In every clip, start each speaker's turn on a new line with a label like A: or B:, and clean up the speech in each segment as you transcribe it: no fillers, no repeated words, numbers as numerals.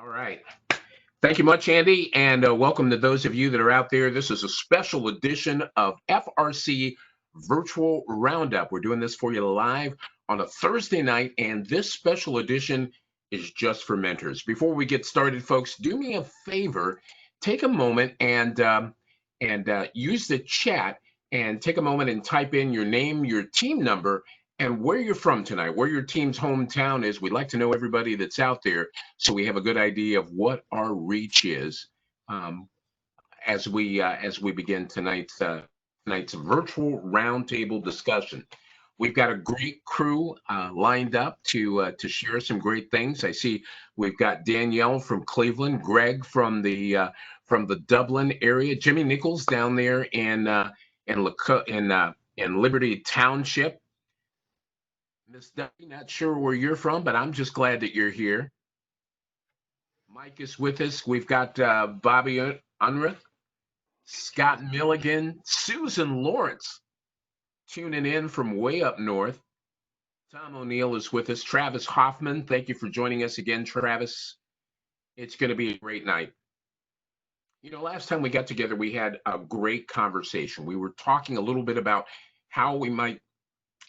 A: All right. Thank you much, Andy, and welcome to those of you that are out there. This is a special edition of FRC Virtual Roundup. We're doing this for you live on a Thursday night, and this special edition is just for mentors. Before we get started, folks, do me a favor, take a moment and use the chat and take a moment and type in your name, your team number, and where you're from tonight, where your team's hometown is. We'd like to know everybody that's out there so we have a good idea of what our reach is um, as we begin tonight's virtual roundtable discussion. We've got a great crew lined up to share some great things. I see we've got Danielle from Cleveland, Greg from the Dublin area, Jimmy Nichols down there in Liberty Township. Miss Debbie, not sure where you're from, but I'm just glad that you're here. Mike is with us. We've got Bobby Unruh, Scott Milligan, Susan Lawrence tuning in from way up north. Tom O'Neill is with us. Travis Hoffman, thank you for joining us again, Travis. It's going to be a great night. You know, last time we got together, we had a great conversation. We were talking a little bit about how we might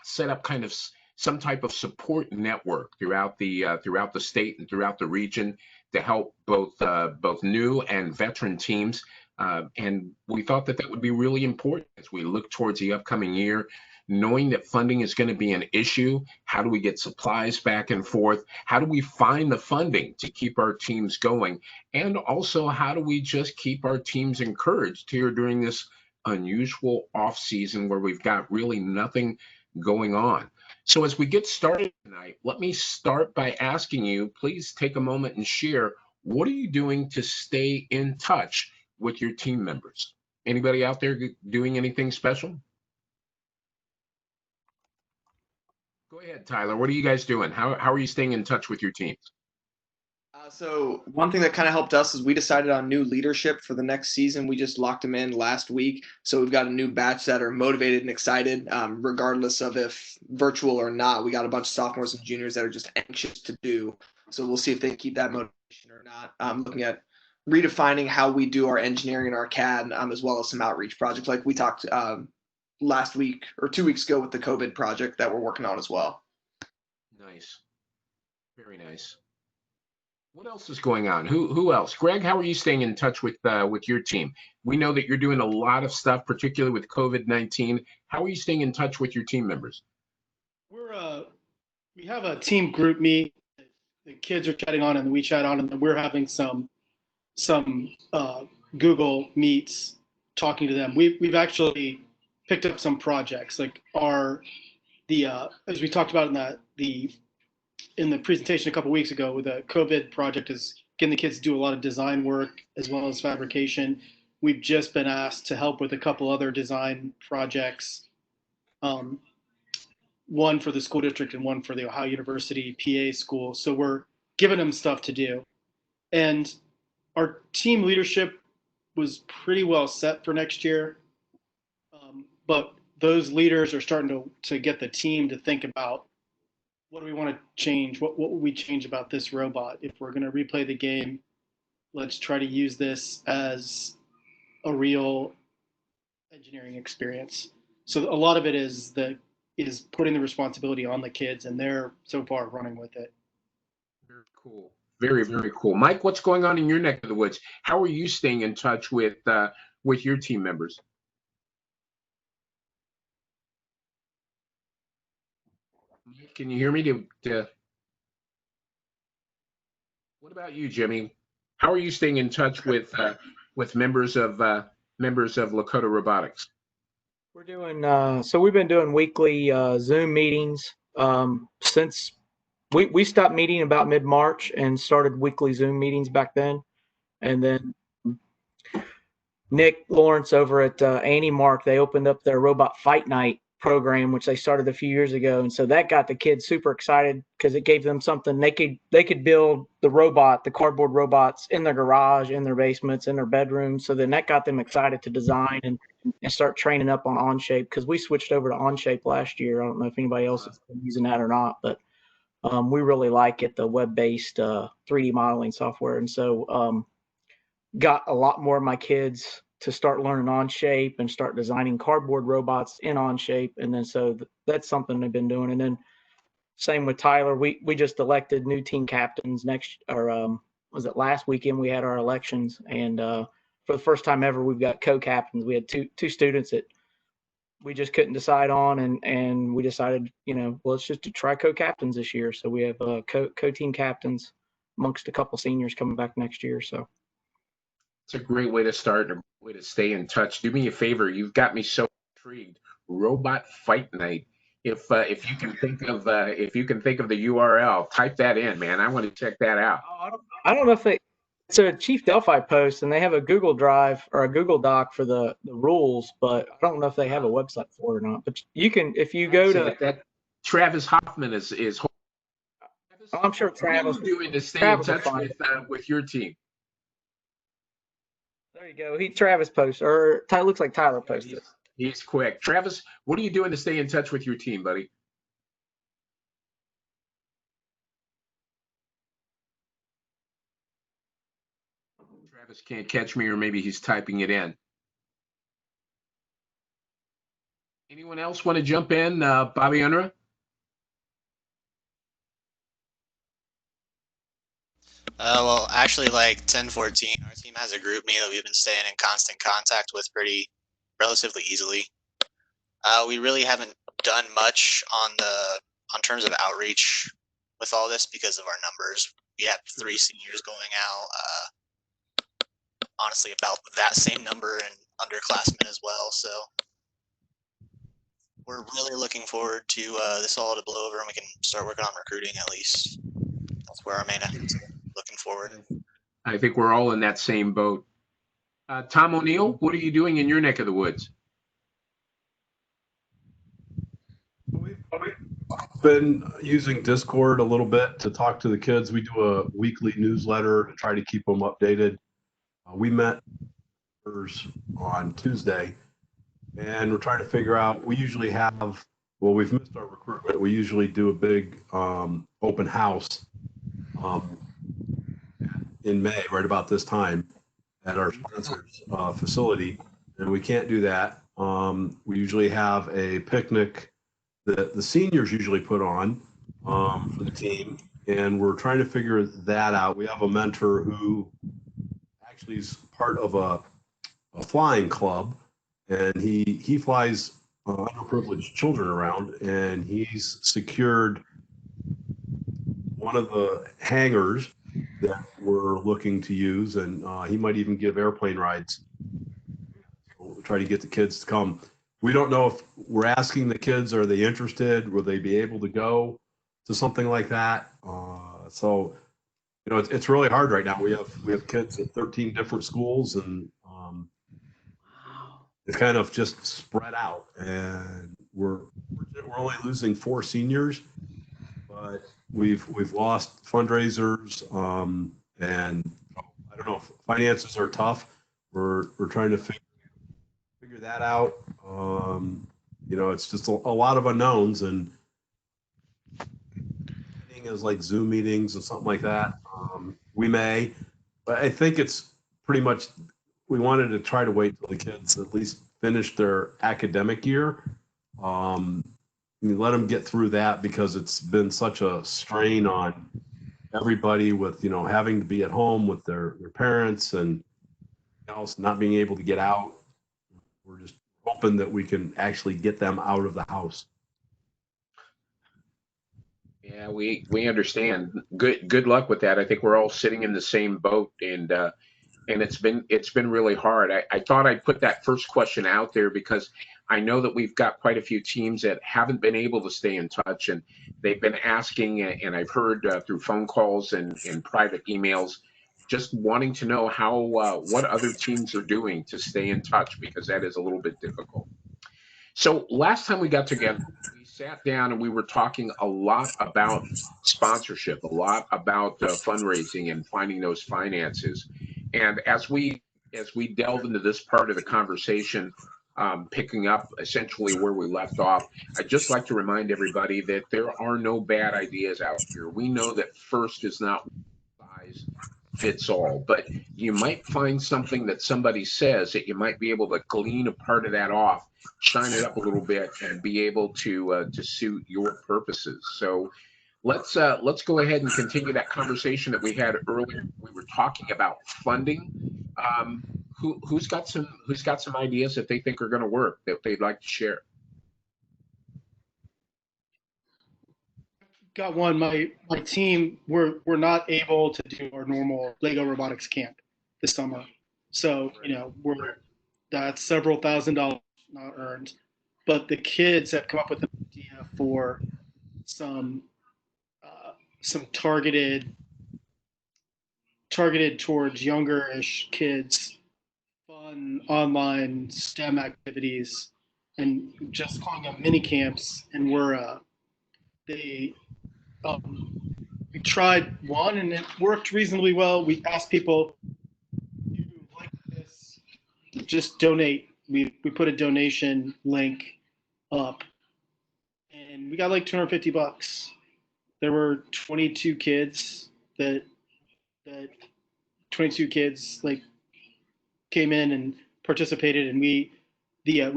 A: set up kind of some type of support network throughout the state and throughout the region to help both new and veteran teams. And we thought that would be really important as we look towards the upcoming year, knowing that funding is going to be an issue. How do we get supplies back and forth? How do we find the funding to keep our teams going? And also, how do we just keep our teams encouraged here during this unusual off season where we've got really nothing going on? So as we get started tonight, let me start by asking you, please take a moment and share, what are you doing to stay in touch with your team members? Anybody out there doing anything special? Go ahead, Tyler. What are you guys doing? How are you staying in touch with your teams?
B: So one thing that kind of helped us is we decided on new leadership for the next season. We just locked them in last week. So we've got a new batch that are motivated and excited, regardless of if virtual or not. We got a bunch of sophomores and juniors that are just anxious to do. So we'll see if they keep that motivation or not. Looking at redefining how we do our engineering and our CAD, as well as some outreach projects like we talked last week or 2 weeks ago with the COVID project that we're working on as well.
A: Nice. Very nice. What else is going on? Who else? Greg, how are you staying in touch with your team? We know that you're doing a lot of stuff, particularly with COVID-19. How are you staying in touch with your team members?
C: We have a team group meet. The kids are chatting on and we chat on, and we're having some Google Meets talking to them. We've actually picked up some projects like as we talked about in the presentation a couple weeks ago, with the COVID project is getting the kids to do a lot of design work as well as fabrication. We've just been asked to help with a couple other design projects, one for the school district and one for the Ohio University PA school. So we're giving them stuff to do. And our team leadership was pretty well set for next year. But those leaders are starting to get the team to think about, what do we want to change? What would we change about this robot? If we're going to replay the game, let's try to use this as a real engineering experience. So a lot of it is putting the responsibility on the kids, and they're so far running with it.
A: Very cool. Very, very cool. Mike, what's going on in your neck of the woods? How are you staying in touch with your team members? Can you hear me? What about you, Jimmy? How are you staying in touch with members of Lakota Robotics?
D: We're doing so we've been doing weekly Zoom meetings since we stopped meeting about mid-March and started weekly Zoom meetings back then. And then Nick Lawrence over at Annie Mark, they opened up their Robot Fight Night program, which they started a few years ago, and so that got the kids super excited because it gave them something they could build the cardboard robots in their garage, in their basements, in their bedrooms. So then that got them excited to design and start training up on Onshape, because we switched over to Onshape last year. I don't know if anybody else is using that or not, but we really like it, the web-based 3D modeling software. And so got a lot more of my kids to start learning Onshape and start designing cardboard robots in Onshape. And then so that's something they've been doing. And then same with Tyler. We just elected new team captains was it last weekend we had our elections, and for the first time ever we've got co-captains. We had two students that we just couldn't decide on, and we decided, well, let's just try co-captains this year. So we have co-team captains amongst a couple seniors coming back next year. So
A: it's a great way to start and a way to stay in touch. Do me a favor, you've got me so intrigued. Robot Fight Night. If you can think of the URL, type that in, man. I want to check that out.
D: I don't know if it's a Chief Delphi post, and they have a Google Drive or a Google Doc for the rules, but I don't know if they have a website for it or not. But you can, if you go to
A: that. Travis Hoffman is.
D: I'm sure Travis.
A: What are you doing to stay in touch with your team?
D: There you go. Travis posted, or looks like Tyler posted.
A: He's quick. Travis, what are you doing to stay in touch with your team, buddy? Travis can't catch me, or maybe he's typing it in. Anyone else want to jump in? Bobby Unruh?
E: Well, actually, like 10-14, our team has a group me that we've been staying in constant contact with relatively easily. We really haven't done much on terms of outreach with all this because of our numbers. We have 3 seniors going out. Honestly, about that same number and underclassmen as well. So we're really looking forward to this all to blow over and we can start working on recruiting at least. That's where our main efforts are. Looking forward.
A: I think we're all in that same boat. Tom O'Neill, what are you doing in your neck of the woods?
F: We've been using Discord a little bit to talk to the kids. We do a weekly newsletter to try to keep them updated. We met on Tuesday, and we're trying to figure out, we've missed our recruitment. We usually do a big open house in May, right about this time, at our sponsor's facility, and we can't do that. We usually have a picnic that the seniors usually put on for the team, and we're trying to figure that out. We have a mentor who actually is part of a flying club, and he flies underprivileged children around, and he's secured one of the hangars that we're looking to use, and he might even give airplane rides. We'll try to get the kids to come. We don't know if we're asking the kids, are they interested? Will they be able to go to something like that? So, it's really hard right now. We have kids at 13 different schools, and it's kind of just spread out. And we're only losing 4 seniors, but we've lost fundraisers, and I don't know if finances are tough. We're trying to figure that out. It's just a lot of unknowns, and is like Zoom meetings and something like that. But I think it's pretty much, we wanted to try to wait till the kids at least finish their academic year. Let them get through that, because it's been such a strain on everybody with, having to be at home with their parents and else, not being able to get out. We're just hoping that we can actually get them out of the house.
A: Yeah, we understand. Good luck with that. I think we're all sitting in the same boat, and it's been really hard. I thought I'd put that first question out there because I know that we've got quite a few teams that haven't been able to stay in touch, and they've been asking, and I've heard through phone calls and private emails, just wanting to know how what other teams are doing to stay in touch, because that is a little bit difficult. So last time we got together, we sat down and we were talking a lot about sponsorship, a lot about fundraising and finding those finances. And as we delve into this part of the conversation, picking up essentially where we left off. I'd just like to remind everybody that there are no bad ideas out here. We know that FIRST is not size fits all, but you might find something that somebody says that you might be able to glean a part of that off, shine it up a little bit, and be able to suit your purposes. So let's go ahead and continue that conversation that we had earlier. We were talking about funding. Um, who's got some ideas that they think are going to work that they'd like to share?
C: Got one. My team, we're not able to do our normal Lego robotics camp this summer, so that's several $1,000s not earned. But the kids have come up with an idea for some some targeted towards younger-ish kids, fun online STEM activities, and just calling them mini camps. And they we tried one and it worked reasonably well. We asked people, if you like this, just donate. We put a donation link up, and we got like $250. There were 22 kids that 22 kids like came in and participated, and we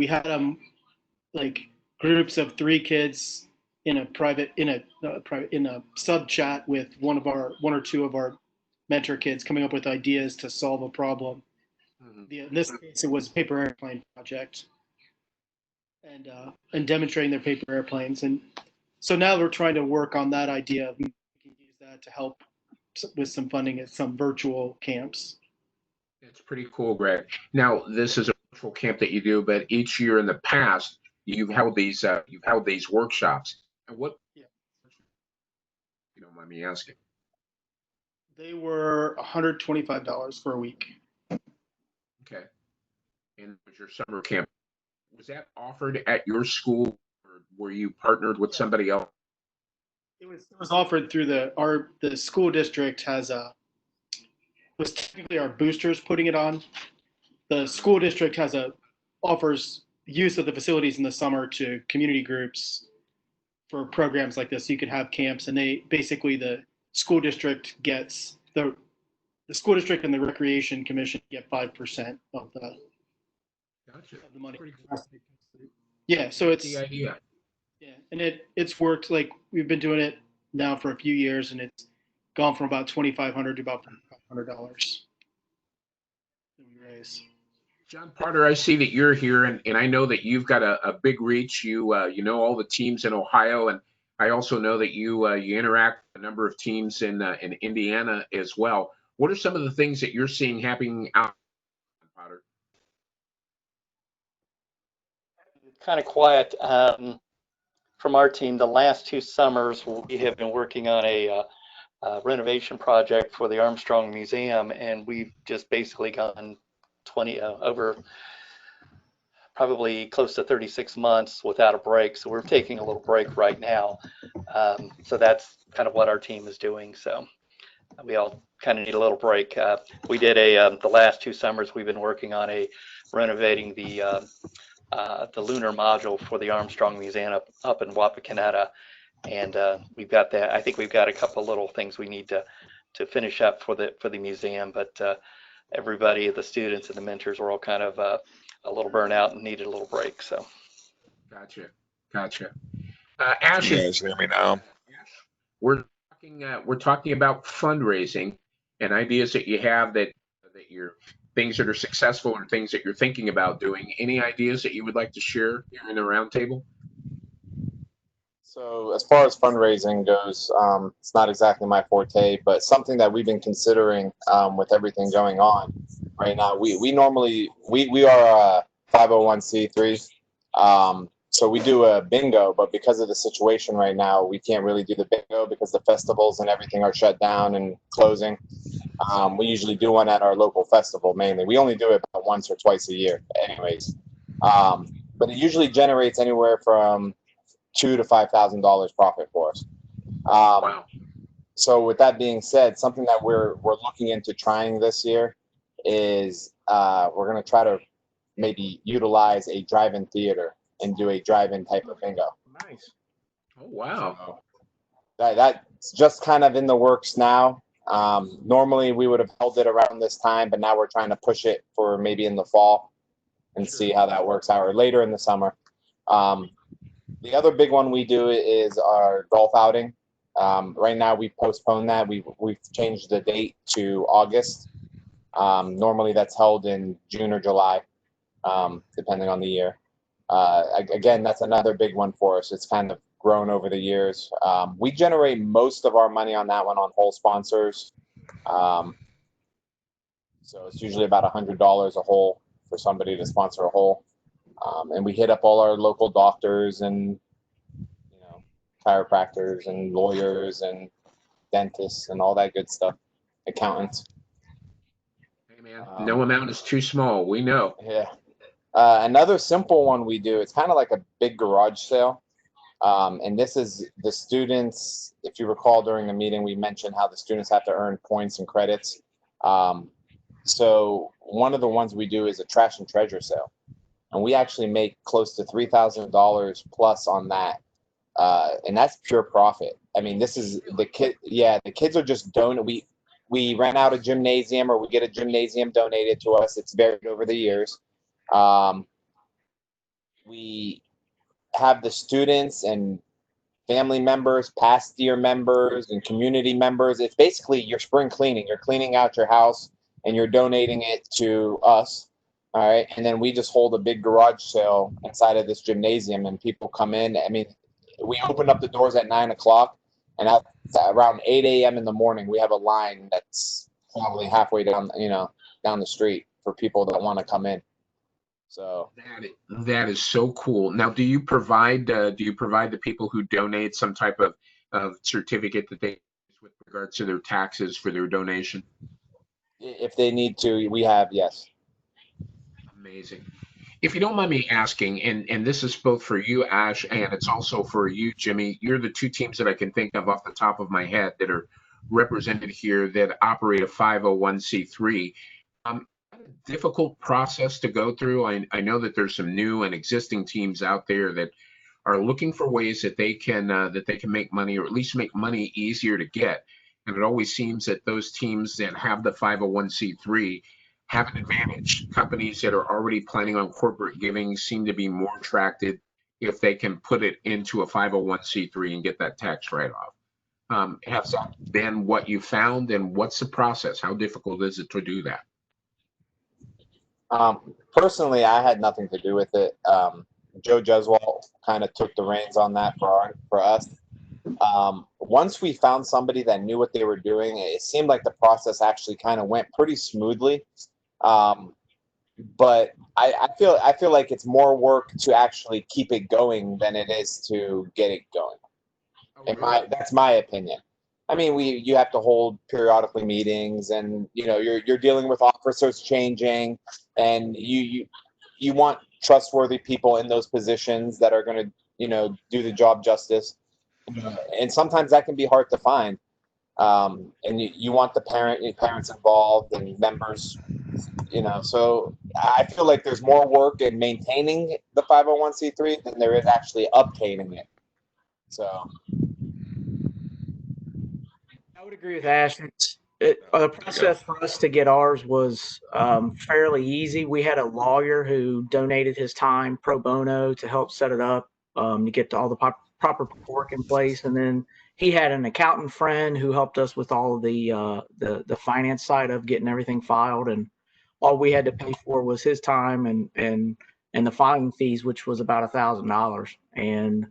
C: had them like groups of 3 kids in a sub chat with one or two of our mentor kids coming up with ideas to solve a problem. In this case, it was a paper airplane project, and demonstrating their paper airplanes. And so now we're trying to work on that idea of we can use that to help with some funding at some virtual camps.
A: It's pretty cool, Greg. Now, this is a virtual camp that you do, but each year in the past, you've held these workshops. And what? Yeah. You don't mind me asking.
C: They were $125 for a week.
A: Okay. And was your summer camp, was that offered at your school, or were you partnered with somebody else?
C: It was offered through the school district was technically our boosters putting it on. The school district offers use of the facilities in the summer to community groups for programs like this. So you could have camps, and the school district gets the school district and the recreation commission get 5% of the money. Cool. Yeah, so it's
A: the idea.
C: Yeah, and it's worked. Like we've been doing it now for a few years, and it's gone from about $2,500 to about $500 that we raise.
A: John Potter, I see that you're here, and I know that you've got a big reach. You know all the teams in Ohio, and I also know that you interact with a number of teams in Indiana as well. What are some of the things that you're seeing happening out, Potter?
G: Kind of quiet from our team. The last 2 summers, we have been working on a renovation project for the Armstrong Museum, and we've just basically gone over probably close to 36 months without a break. So we're taking a little break right now. So that's kind of what our team is doing. So we all kind of need a little break. We did the last 2 summers we've been working on renovating the lunar module for the Armstrong Museum up in Wapakoneta, and we've got that. I think we've got a couple little things we need to finish up for the museum, but everybody, the students and the mentors, were all kind of a little burnt out and needed a little break. So,
A: gotcha. Ash,
H: you guys hear me now?
A: We're talking about fundraising and ideas that you have that you're things that are successful or things that you're thinking about doing. Any ideas that you would like to share here in the roundtable?
I: So as far as fundraising goes, it's not exactly my forte, but something that we've been considering with everything going on right now. We normally are a 501c3, so we do a bingo, but because of the situation right now, we can't really do the bingo because the festivals and everything are shut down and closing. We usually do one at our local festival mainly. We only do it about once or twice a year, anyways. But it usually generates anywhere from $2,000 to $5,000 profit for us.
A: Wow.
I: So with that being said, something that we're looking into trying this year is we're going to try to maybe utilize a drive-in theater and do a drive-in type of bingo.
D: Nice.
A: Oh, wow.
I: So that's just kind of in the works now. Normally we would have held it around this time, but now we're trying to push it for maybe in the fall and see how that works out, or later in the summer. The other big one we do is our golf outing. Right now we've postponed that. We've changed the date to August. Normally that's held in June or July, depending on the year. Again, that's another big one for us. It's kind of grown over the years. We generate most of our money on that one on hole sponsors. So it's usually about $100 a hole for somebody to sponsor a hole. And we hit up all our local doctors and, you know, chiropractors and lawyers and dentists and all that good stuff, accountants.
A: Hey, man, no amount is too small. We know.
I: Yeah. Another simple one we do, it's kind of like a big garage sale. And this is the students, if you recall during the meeting, we mentioned how the students have to earn points and credits. So one of the ones we do is a trash and treasure sale. And we actually make close to $3,000 plus on that. And that's pure profit. I mean, this is the kid. Yeah, the kids are just donating. We rent out a gymnasium, or we get a gymnasium donated to us. It's varied over the years. We have the students and family members, past year members, and community members. It's basically your spring cleaning. You're cleaning out your house and you're donating it to us. All right. And then we just hold a big garage sale inside of this gymnasium, and people come in. I mean, we open up the doors at 9 o'clock, and at around 8 a.m. in the morning, we have a line that's probably halfway down, down the street for people that want to come in. So
A: that is so cool. Now, do you provide the people who donate some type of certificate that they use with regards to their taxes for their donation?
I: If they need to, we have, yes.
A: Amazing. If you don't mind me asking, and this is both for you, Ash, and it's also for you, Jimmy, you're the two teams that I can think of off the top of my head that are represented here that operate a 501c3. Difficult process to go through. I know that there's some new and existing teams out there that are looking for ways that they can make money, or at least make money easier to get. And it always seems that those teams that have the 501c3 have an advantage. Companies that are already planning on corporate giving seem to be more attracted if they can put it into a 501c3 and get that tax write-off. Has that been what you found, and what's the process? How difficult is it to do that?
I: Personally, I had nothing to do with it. Joe Jeswalt kind of took the reins on that for us. Once we found somebody that knew what they were doing, it seemed like the process actually kind of went pretty smoothly. But I feel like it's more work to actually keep it going than it is to get it going. That's my opinion. I mean, you have to hold periodically meetings, and you're dealing with officers changing, and you want trustworthy people in those positions that are going to do the job justice. And sometimes that can be hard to find. And you want the parents involved and members, so I feel like there's more work in maintaining the 501c3 than there is actually obtaining it. So
D: I would agree with Ash. The process for us to get ours was fairly easy. We had a lawyer who donated his time pro bono to help set it up, to get all the proper work in place, and then he had an accountant friend who helped us with all of the finance side of getting everything filed, and all we had to pay for was his time and the filing fees, which was about $1,000. And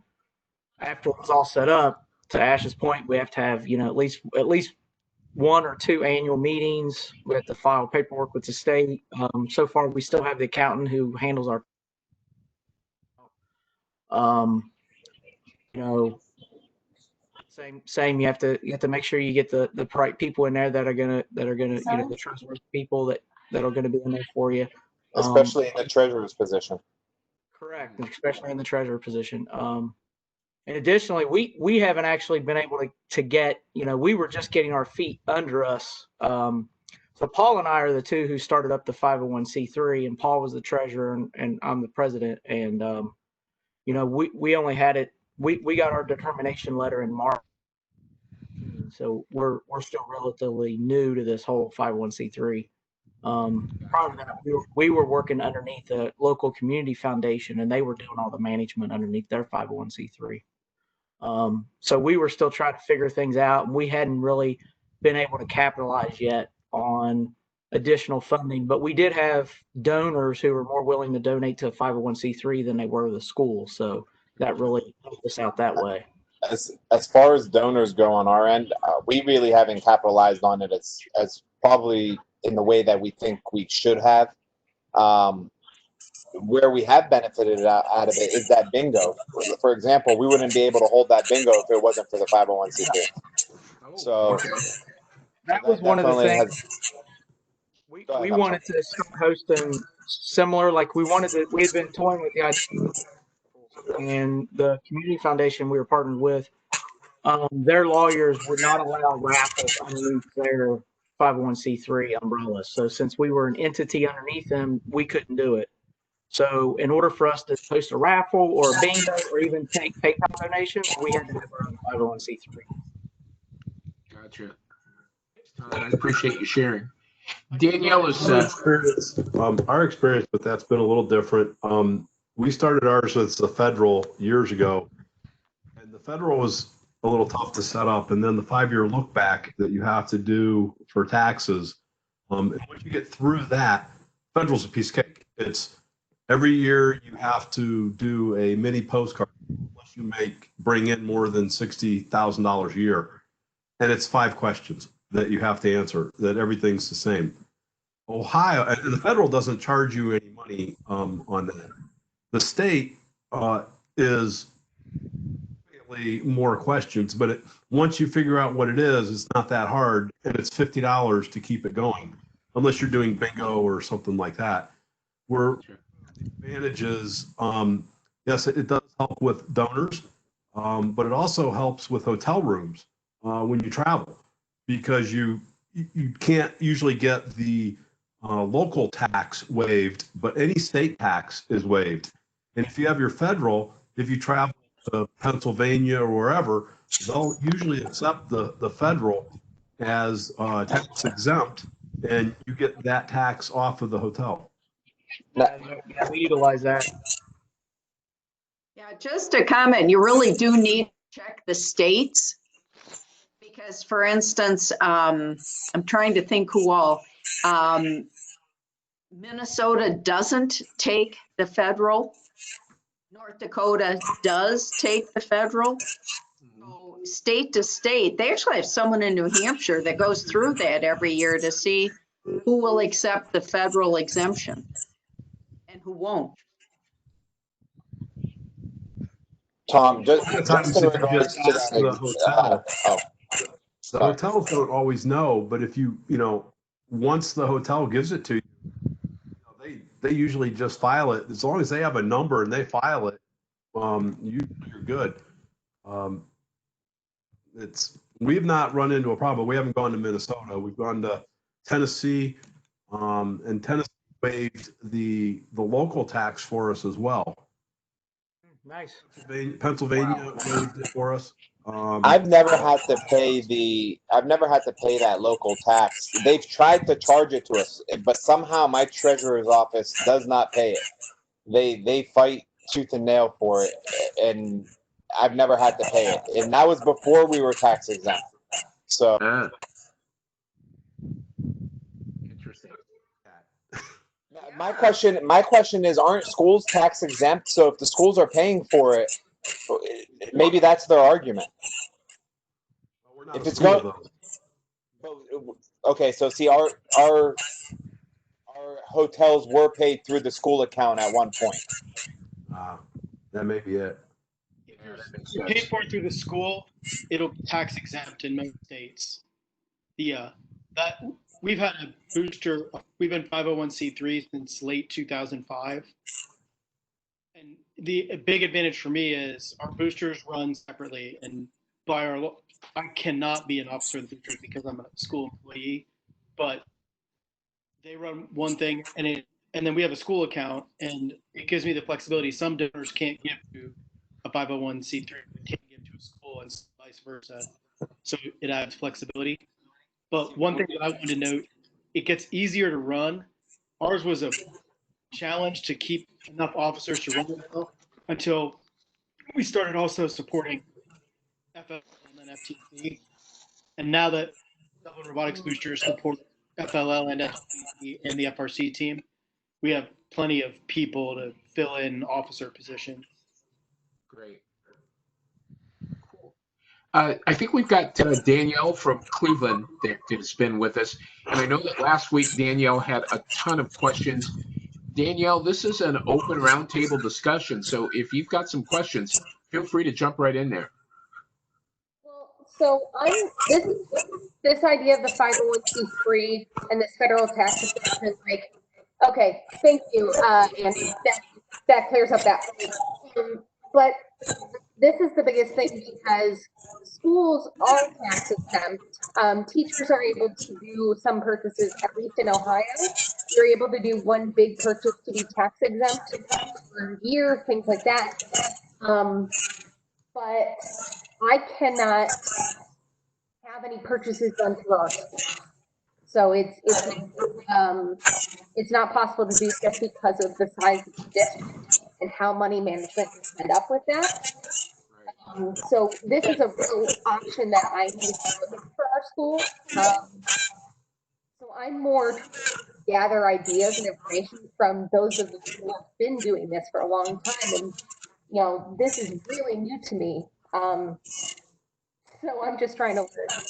D: after it was all set up, to Ash's point, we have to have at least 1 or 2 annual meetings. We have to file paperwork with the state. So far, we still have the accountant who handles our. Same. You have to make sure you get the right people in there that are gonna the trustworthy people that are gonna be in there for you.
I: Especially in the treasurer's position.
D: Correct, especially in the treasurer position. And additionally, we haven't actually been able to get, we were just getting our feet under us So Paul and I are the two who started up the 501c3, and Paul was the treasurer, and I'm the president. And we only had it. We got our determination letter in March, so we're still relatively new to this whole 501c3. Prior to that, we were working underneath a local community foundation, and they were doing all the management underneath their 501c3. So we were still trying to figure things out, and we hadn't really been able to capitalize yet on additional funding. But we did have donors who were more willing to donate to a 501c3 than they were the school. So that really helped us out that way.
I: As far as donors go on our end, we really haven't capitalized on it as probably in the way that we think we should have. Where we have benefited out of it is that bingo. For example, we wouldn't be able to hold that bingo if it wasn't for the 501c3. So
D: that was one of the things. We wanted to start hosting similar, like we had been toying with the idea, and the community foundation we were partnered with, their lawyers would not allow raffles underneath their 501c3 umbrella. So since we were an entity underneath them, we couldn't do it. So in order for us to host a raffle or a bingo or even take PayPal donations, we had to have our own 501c3.
A: Gotcha. I appreciate you sharing. Danielle is
F: our experience with that's been a little different. We started ours with the federal years ago, and the federal was a little tough to set up. And then the 5-year look back that you have to do for taxes. And once you get through that, federal's a piece of cake. It's every year you have to do a mini postcard unless you bring in more than $60,000 a year, and it's 5 questions that you have to answer. That everything's the same. Ohio, and the federal doesn't charge you any money on that. The state is more questions, but once you figure out what it is, it's not that hard, and it's $50 to keep it going, unless you're doing bingo or something like that. Where advantages, yes, it does help with donors, but it also helps with hotel rooms when you travel, because you can't usually get the local tax waived, but any state tax is waived. And if you have your federal, if you travel to Pennsylvania or wherever, they'll usually accept the federal as tax exempt, and you get that tax off of the hotel.
D: Yeah, we utilize that.
H: Yeah, just a comment, you really do need to check the states, because for instance, I'm trying to think who all, Minnesota doesn't take the federal. North Dakota does take the federal. So state to state, they actually have someone in New Hampshire that goes through that every year to see who will accept the federal exemption and who won't.
I: Tom, just
F: The hotels don't always know, but if once the hotel gives it to you, they usually just file it. As long as they have a number and they file it, you're good. We've not run into a problem. We haven't gone to Minnesota. We've gone to Tennessee, and Tennessee waived the local tax for us as well.
D: Nice.
F: Pennsylvania waived it for us.
I: I've never had to pay that local tax. They've tried to charge it to us, but somehow my treasurer's office does not pay it. They fight tooth and nail for it, and I've never had to pay it. And that was before we were tax exempt. So
A: interesting.
I: my question is, aren't schools tax exempt? So if the schools are paying for it, maybe that's their argument. If it's going, okay, so see, our hotels were paid through the school account at one point.
F: That may be it.
C: If you're paid for it through the school, it'll be tax exempt in most states. That we've had a booster. We've been 501c3 since late 2005, and the big advantage for me is our boosters run separately, and by our I cannot be an officer of the boosters because I'm a school employee, but they run one thing, and then we have a school account, and it gives me the flexibility. Some donors can't give to a 501c3, they can't give to a school, and vice versa. So it adds flexibility. But one thing that I wanted to note, it gets easier to run. Ours was a challenge to keep enough officers to run it well until we started also supporting FFL and then FTC. And now that Dublin Robotics Boosters support FLL and FTC and the FRC team, we have plenty of people to fill in officer positions.
A: Great. Cool. I think we've got Danielle from Cleveland that's been with us. And I know that last week Danielle had a ton of questions. Danielle, this is an open roundtable discussion. So if you've got some questions, feel free to jump right in there.
J: Well, so this idea of the 501c3 and this federal tax exemption, like, okay, thank you, Andy. That clears up that point. But this is the biggest thing because schools are tax exempt. Teachers are able to do some purchases, at least in Ohio. You're able to do one big purchase to be tax exempt for a year, things like that. But I cannot have any purchases done through our school. So it's not possible to do just because of the size of the district and how money management can end up with that. So this is a real option that I need for our school. So I'm more trying to gather ideas and information from those of us who have been doing this for a long time. And, you know, this is really new to me. So I'm just trying to learn.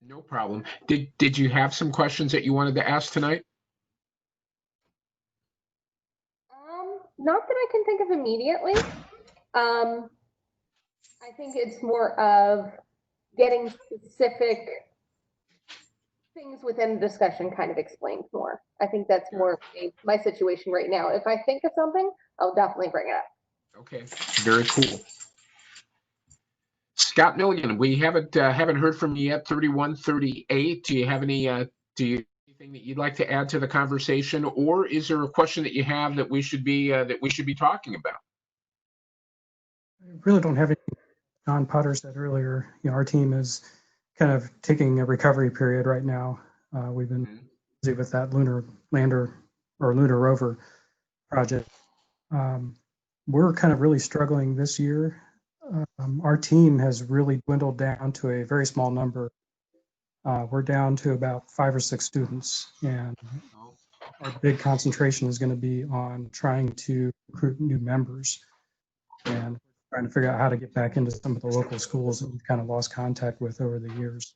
A: No problem. Did you have some questions that you wanted to ask tonight?
J: Not that I can think of immediately. I think it's more of getting specific things within the discussion kind of explained more. I think that's more my situation right now. If I think of something, I'll definitely bring it up.
A: Okay, very cool. Scott Milligan, we haven't heard from you yet. 3138. Do you have anything that you'd like to add to the conversation, or is there a question that you have that we should be talking about?
K: I really don't have any. John Potter said earlier, you know, our team is kind of taking a recovery period right now. We've been busy with that lunar lander or lunar rover project. We're kind of really struggling this year. Our team has really dwindled down to a very small number. We're down to about 5 or 6 students, and our big concentration is going to be on trying to recruit new members and trying to figure out how to get back into some of the local schools that we've kind of lost contact with over the years.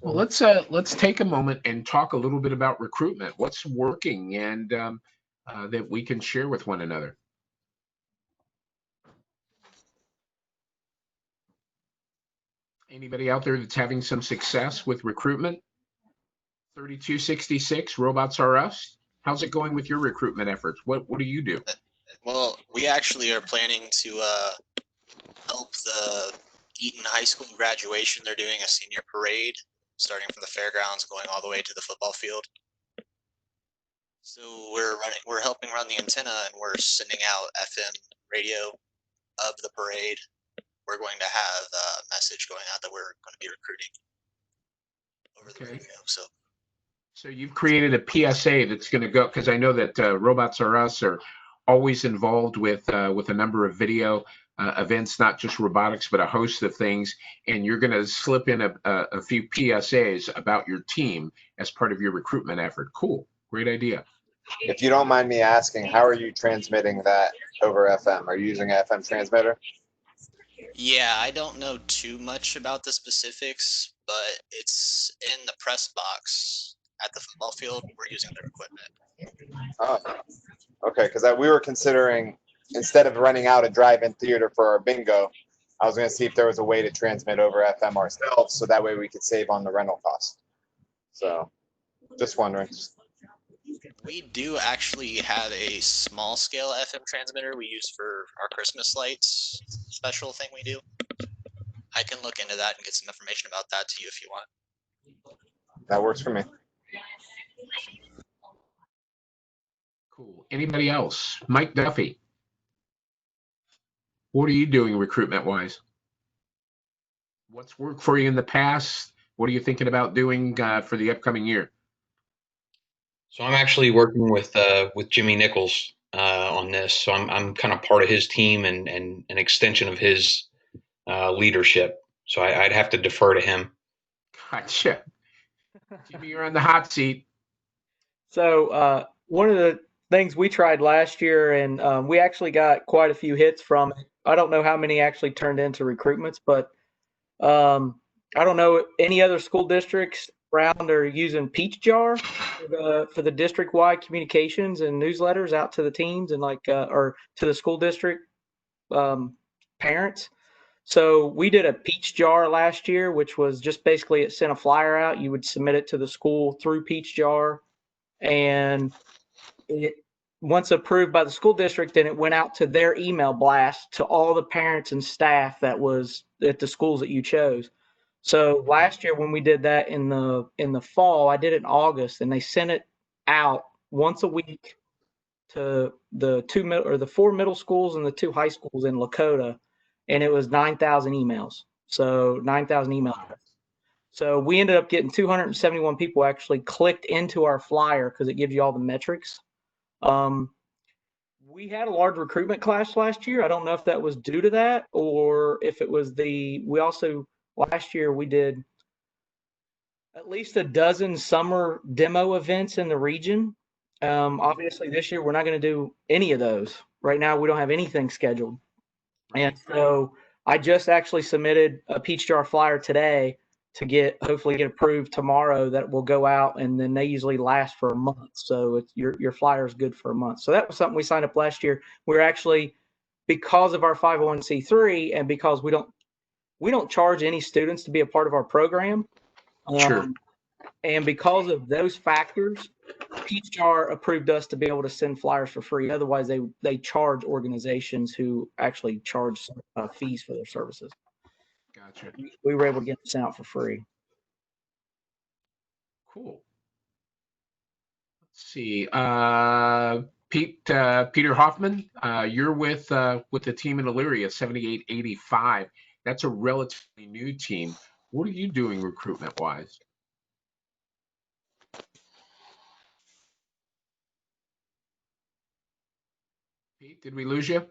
A: Well, let's take a moment and talk a little bit about recruitment. What's working and that we can share with one another. Anybody out there that's having some success with recruitment? 3266, Robots R Us. How's it going with your recruitment efforts? What do you do?
E: Well, we actually are planning to help the Eaton High School graduation. They're doing a senior parade starting from the fairgrounds going all the way to the football field. So we're helping run the antenna, and we're sending out FM radio of the parade. We're going to have a message going out that we're going to be recruiting over the radio. So
A: you've created a PSA that's going to go, because I know that Robots R Us are always involved with a number of video events, not just robotics, but a host of things. And you're going to slip in a few PSAs about your team as part of your recruitment effort. Cool. Great idea.
I: If you don't mind me asking, how are you transmitting that over FM? Are you using an FM transmitter?
E: Yeah, I don't know too much about the specifics, but it's in the press box at the football field. We're using their equipment.
I: Oh, okay. Because we were considering, instead of renting out a drive-in theater for our bingo, I was going to see if there was a way to transmit over FM ourselves, so that way we could save on the rental cost. So, just wondering.
E: We do actually have a small scale FM transmitter we use for our Christmas lights special thing we do. I can look into that and get some information about that to you if you want.
I: That works for me.
A: Cool. Anybody else? Mike Duffy. What are you doing recruitment wise? What's worked for you in the past? What are you thinking about doing for the upcoming year?
L: So I'm actually working with Jimmy Nichols on this. So I'm kind of part of his team and an extension of his leadership. So I'd have to defer to him.
A: Gotcha. Jimmy, you're on the hot seat.
D: So one of the things we tried last year, and we actually got quite a few hits from it. I don't know how many actually turned into recruitments, but I don't know any other school districts around are using Peach Jar for the district-wide communications and newsletters out to the teams and or to the school district parents. So we did a Peach Jar last year, which was just basically it sent a flyer out. You would submit it to the school through Peach Jar, and once approved by the school district, then it went out to their email blast to all the parents and staff that was at the schools that you chose. So last year when we did that in the fall, I did it in August, and they sent it out once a week to the 4 middle schools and the 2 high schools in Lakota, and it was 9,000 emails. So 9,000 emails. So we ended up getting 271 people actually clicked into our flyer because it gives you all the metrics. We had a large recruitment class last year. I don't know if that was due to that or if it was last year we did at least a dozen summer demo events in the region. Obviously this year we're not going to do any of those. Right now we don't have anything scheduled. And so I just actually submitted a Peach Jar flyer today to hopefully get approved tomorrow that will go out, and then they usually last for a month. So your flyer is good for a month. So that was something we signed up last year. We're actually, because of our 501c3 and because we don't charge any students to be a part of our program.
A: Sure.
D: And because of those factors, Peach Jar approved us to be able to send flyers for free. Otherwise, they charge organizations who actually charge fees for their services.
A: Gotcha.
D: We were able to get them sent out for free.
A: Cool. Let's see. Peter Hoffman, you're with the team in Elyria, 7885. That's a relatively new team. What are you doing recruitment wise? Pete, did we lose you?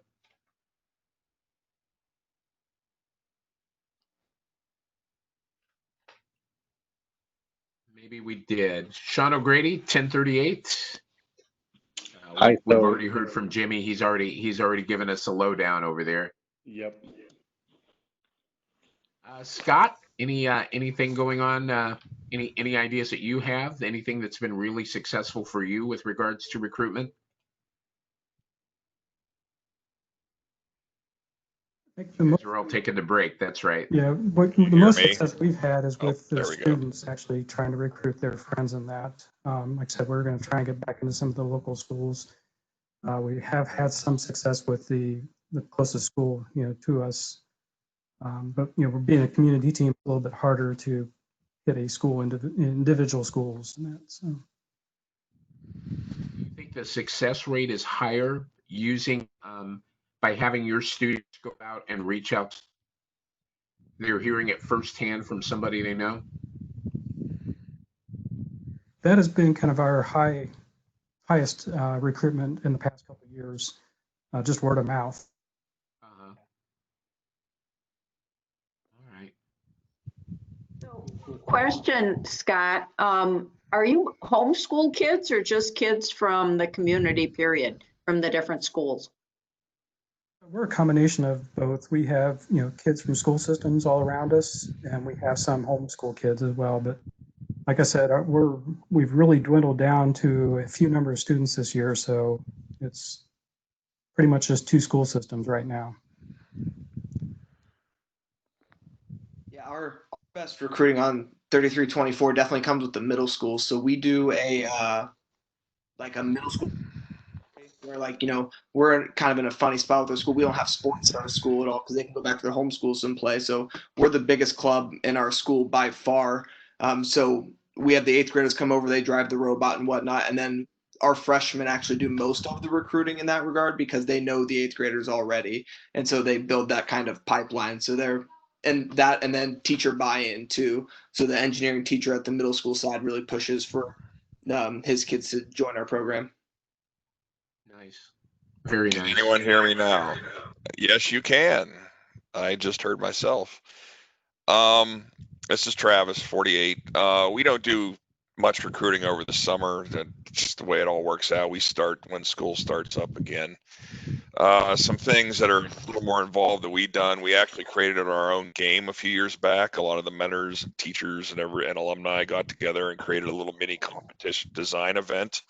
A: Maybe we did. Sean O'Grady, 1038. We've already heard from Jimmy. He's already given us a lowdown over there.
M: Yep.
A: Scott, anything going on? Any ideas that you have? Anything that's been really successful for you with regards to recruitment? We're all taking the break. That's right.
K: Yeah, the most success we've had is with the students actually trying to recruit their friends in that. Like I said, we're going to try and get back into some of the local schools. We have had some success with the closest school, to us. But we're being a community team, a little bit harder to hit a school into individual schools and that. So.
A: Do you think the success rate is higher using by having your students go out and reach out? They're hearing it firsthand from somebody they know.
K: That has been kind of our highest recruitment in the past couple of years, just word of mouth.
A: All right.
H: So, question, Scott, are you homeschool kids or just kids from the community period, from the different schools?
K: We're a combination of both. We have, kids from school systems all around us, and we have some homeschool kids as well. But like I said, we've really dwindled down to a few number of students this year, so it's pretty much just 2 school systems right now.
B: Yeah, our best recruiting on 3324 definitely comes with the middle school. So we do a middle school where we're kind of in a funny spot with our school. We don't have sports at our school at all because they can go back to their home schools and play. So we're the biggest club in our school by far. So we have the 8th graders come over, they drive the robot and whatnot, and then our freshmen actually do most of the recruiting in that regard because they know the 8th graders already, and so they build that kind of pipeline. So they're and then teacher buy-in too. So the engineering teacher at the middle school side really pushes for his kids to join our program.
A: Nice. Very nice.
M: Can anyone hear me now? Yes, you can. I just heard myself. This is Travis, 48. We don't do much recruiting over the summer. That's just the way it all works out. We start when school starts up again. Some things that are a little more involved that we've done. We actually created our own game a few years back. A lot of the mentors and teachers and alumni got together and created a little mini competition design event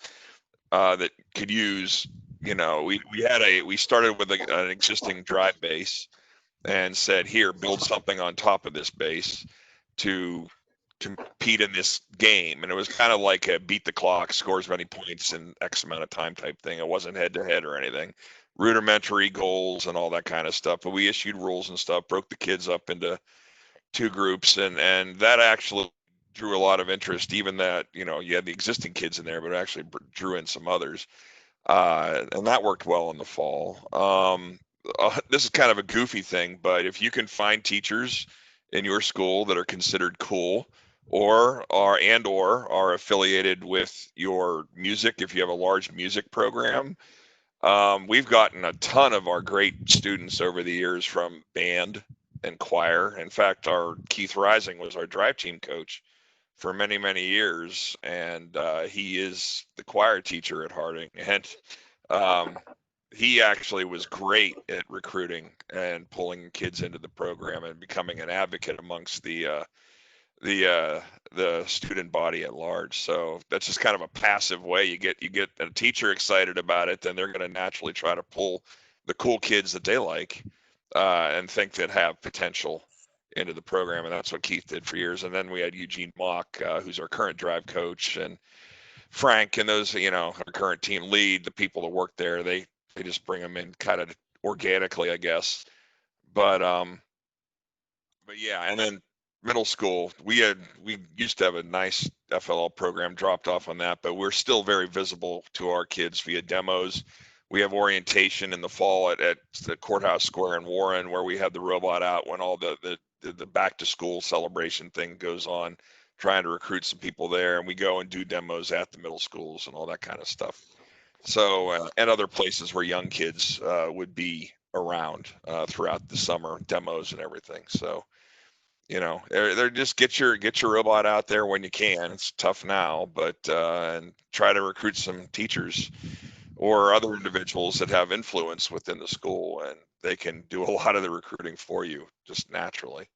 M: that could use. We started with an existing drive base and said, here, build something on top of this base to compete in this game. And it was kind of like a beat the clock, score as many points in X amount of time type thing. It wasn't head to head or anything. Rudimentary goals and all that kind of stuff. But we issued rules and stuff, broke the kids up into 2 groups, and that actually drew a lot of interest. Even that, you had the existing kids in there, but it actually drew in some others. And that worked well in the fall. This is kind of a goofy thing, but if you can find teachers in your school that are considered cool or are affiliated with your music, if you have a large music program, we've gotten a ton of our great students over the years from band and choir. In fact, our Keith Rising was our drive team coach for many, many years, and he is the choir teacher at Harding. And he actually was great at recruiting and pulling kids into the program and becoming an advocate amongst the student body at large. So that's just kind of a passive way. You get a teacher excited about it, then they're going to naturally try to pull the cool kids that they like and think that have potential into the program. And that's what Keith did for years. And then we had Eugene Mock, who's our current drive coach, and Frank and those, our current team lead, the people that work there, they just bring them in kind of organically, I guess. But yeah, and then middle school, we used to have a nice FLL program, dropped off on that, but we're still very visible to our kids via demos. We have orientation in the fall at the Courthouse Square in Warren, where we have the robot out when all the back to school celebration thing goes on, trying to recruit some people there, and we go and do demos at the middle schools and all that kind of stuff. So and other places where young kids would be around throughout the summer, demos and everything. So they're just get your robot out there when you can. It's tough now, but and try to recruit some teachers or other individuals that have influence within the school, and they can do a lot of the recruiting for you just naturally.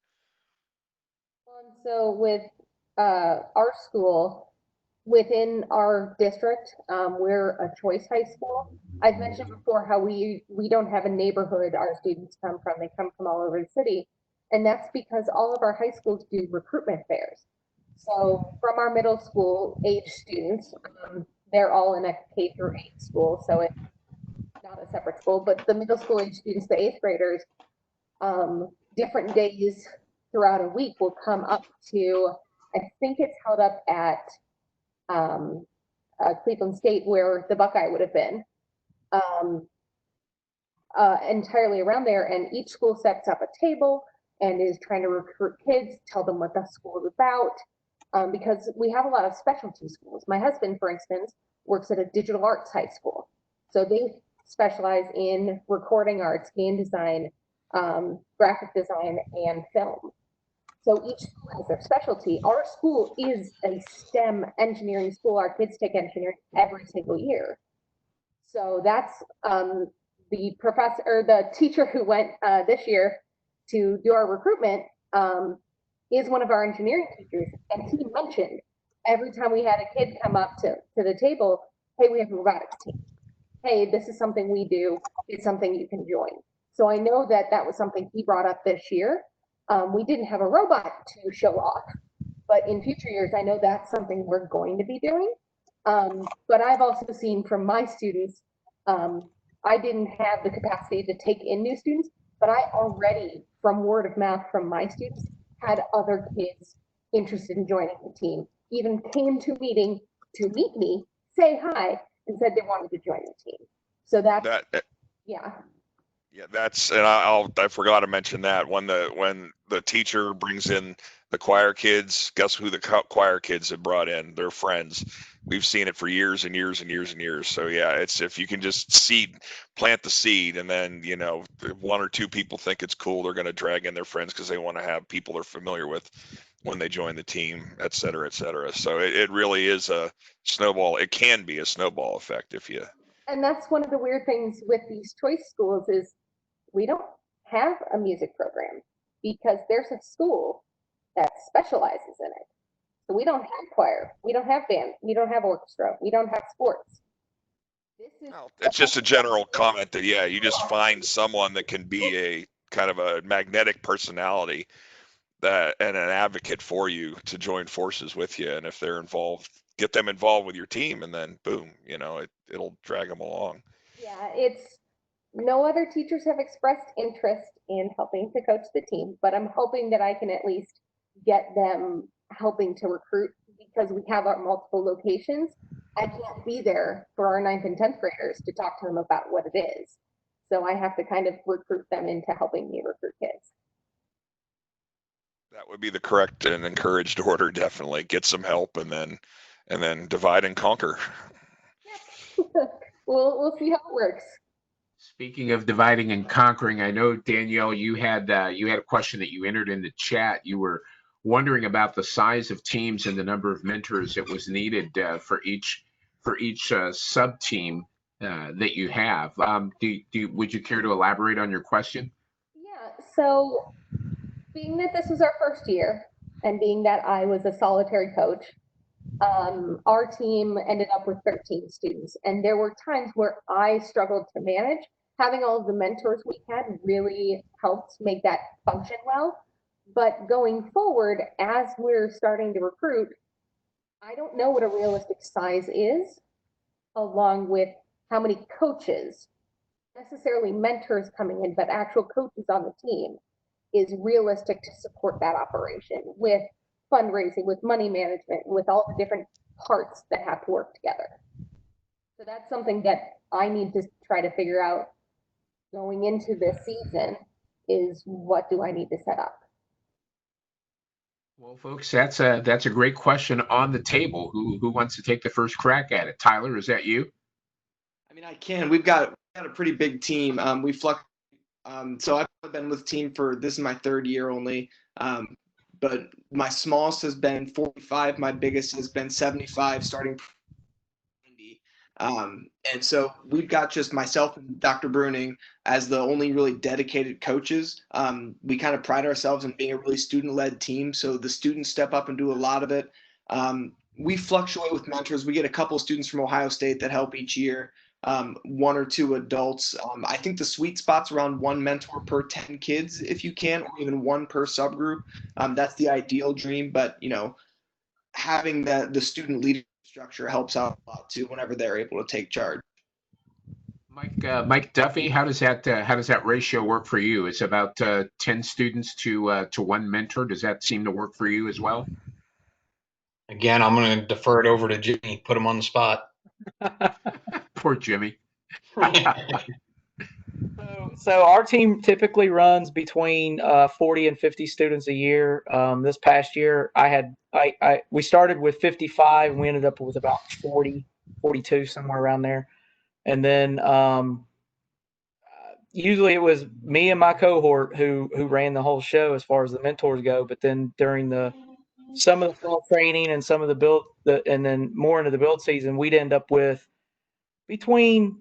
J: So with our school, within our district, we're a choice high school. I've mentioned before how we don't have a neighborhood our students come from. They come from all over the city. And that's because all of our high schools do recruitment fairs. So from our middle school age students, they're all in a K through 8 school. So it's not a separate school, but the middle school age students, the 8th graders, different days throughout a week will come up to, I think it's held up at Cleveland State, where the Buckeye would have been, entirely around there. And each school sets up a table and is trying to recruit kids, tell them what the school is about, because we have a lot of specialty schools. My husband, for instance, works at a digital arts high school. So they specialize in recording arts, game design, graphic design, and film. So each school has their specialty. Our school is a STEM engineering school. Our kids take engineering every single year. So that's the professor or the teacher who went this year to do our recruitment is one of our engineering teachers. And he mentioned every time we had a kid come up to the table, hey, we have a robotics team. Hey, this is something we do. It's something you can join. So I know that was something he brought up this year. We didn't have a robot to show off, but in future years, I know that's something we're going to be doing. But I've also seen from my students, I didn't have the capacity to take in new students, but I already, from word of mouth from my students, had other kids interested in joining the team. even came to meeting to meet me, say hi, and said they wanted to join the team. So that's yeah.
M: Yeah, that's, and I forgot to mention that when the teacher brings in the choir kids, guess who the choir kids have brought in? Their friends. We've seen it for years and years and years and years. So yeah, it's, if you can just plant the seed, and then, you know, one or two people think it's cool, they're going to drag in their friends because they want to have people they're familiar with when they join the team, et cetera, et cetera. So it really is a snowball. It can be a snowball effect if you.
J: And that's one of the weird things with these choice schools is we don't have a music program because there's a school that specializes in it. So we don't have choir, we don't have band, we don't have orchestra, we don't have sports.
M: It's just a general comment that, yeah, you just find someone that can be a kind of a magnetic personality that and an advocate for you to join forces with you. And if they're involved, get them involved with your team, and then boom, you know, it'll drag them along.
J: Yeah, it's no other teachers have expressed interest in helping to coach the team, but I'm hoping that I can at least get them helping to recruit because we have our multiple locations. I can't be there for our 9th and 10th graders to talk to them about what it is. So I have to kind of recruit them into helping me recruit kids.
M: That would be the correct and encouraged order. Definitely get some help, and then divide and conquer.
J: We'll see how it works.
A: Speaking of dividing and conquering, I know, Danielle, you had a question that you entered in the chat. You were wondering about the size of teams and the number of mentors that was needed for each sub team that you have. Would you care to elaborate on your question?
J: Yeah. So, being that this was our first year, and being that I was a solitary coach, our team ended up with 13 students, and there were times where I struggled to manage. Having all of the mentors we had really helped make that function well. But going forward, as we're starting to recruit, I don't know what a realistic size is, along with how many coaches, necessarily mentors coming in, but actual coaches on the team, is realistic to support that operation with fundraising, with money management, with all the different parts that have to work together. So that's something that I need to try to figure out going into this season is what do I need to set up?
A: Well, folks, that's a great question on the table. Who wants to take the first crack at it? Tyler, is that you?
B: I mean, I can. We've got a pretty big team. We fluctuate. So I've been with the team this is my 3rd year only. But my smallest has been 45. My biggest has been 75, starting 90. And so we've got just myself and Dr. Bruning as the only really dedicated coaches. We kind of pride ourselves in being a really student-led team. So the students step up and do a lot of it. We fluctuate with mentors. We get a couple of students from Ohio State that help each year. 1 or 2 adults. I think the sweet spot's around 1 mentor per 10 kids, if you can, or even 1 per subgroup. That's the ideal dream, but you know, having the student leadership structure helps out a lot too whenever they're able to take charge.
A: Mike Duffy, how does that ratio work for you? It's about 10 students to 1 mentor. Does that seem to work for you as well?
L: Again, I'm going to defer it over to Jimmy. Put him on the spot.
A: Poor Jimmy.
D: So our team typically runs between 40 and 50 students a year. This past year, we started with 55, and we ended up with about 40, 42, somewhere around there. And then usually it was me and my cohort who ran the whole show as far as the mentors go. But then during some of the fall training and some of the build, and then more into the build season, we'd end up with between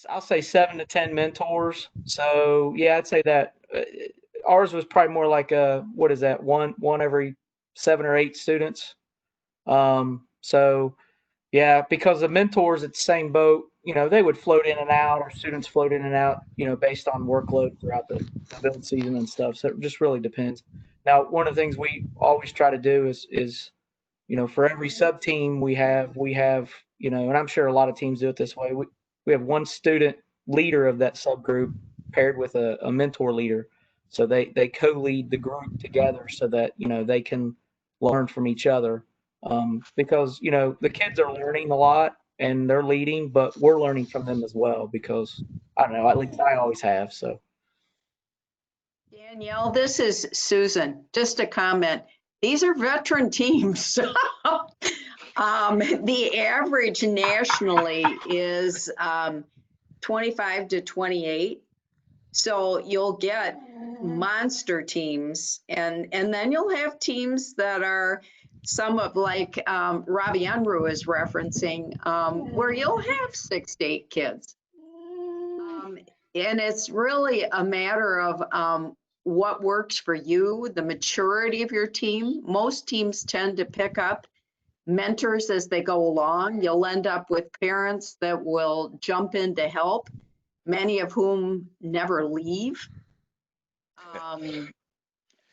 D: I'll say 7 to 10 mentors. So yeah, I'd say that ours was probably more like what is that, one every 7 or 8 students. So yeah, because the mentors at the same boat, they would float in and out, or students float in and out, based on workload throughout the build season and stuff. So it just really depends. Now, one of the things we always try to do is for every sub team we have, and I'm sure a lot of teams do it this way. We have 1 student leader of that subgroup paired with a mentor leader. So they co-lead the group together so that, they can learn from each other. Because, you know, the kids are learning a lot and they're leading, but we're learning from them as well because, I don't know, at least I always have. So,
H: Danielle, this is Susan. Just a comment. These are veteran teams. The average nationally is 25 to 28. So you'll get monster teams, and then you'll have teams that are some of like Robbie Unruh is referencing, where you'll have 6 to 8 kids. And it's really a matter of what works for you, the maturity of your team. Most teams tend to pick up mentors as they go along. You'll end up with parents that will jump in to help, many of whom never leave.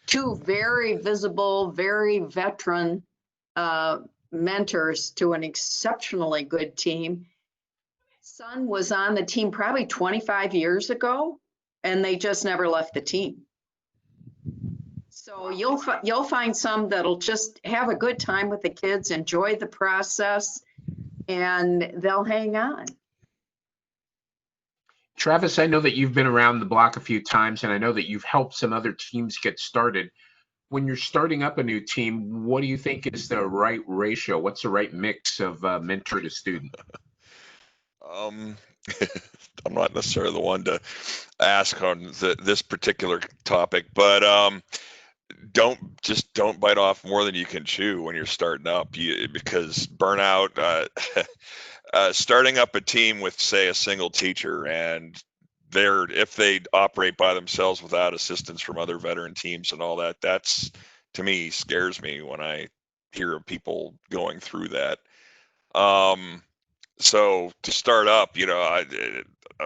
H: 2 very visible, very veteran mentors to an exceptionally good team. Son was on the team probably 25 years ago, and they just never left the team. So you'll find some that'll just have a good time with the kids, enjoy the process, and they'll hang on.
A: Travis, I know that you've been around the block a few times, and I know that you've helped some other teams get started. When you're starting up a new team, what do you think is the right ratio? What's the right mix of mentor to student?
M: I'm not necessarily the one to ask on this particular topic, but don't bite off more than you can chew when you're starting up, because burnout. Starting up a team with, say, a single teacher, and if they operate by themselves without assistance from other veteran teams and all that, that's, to me, scares me when I hear of people going through that. So to start up,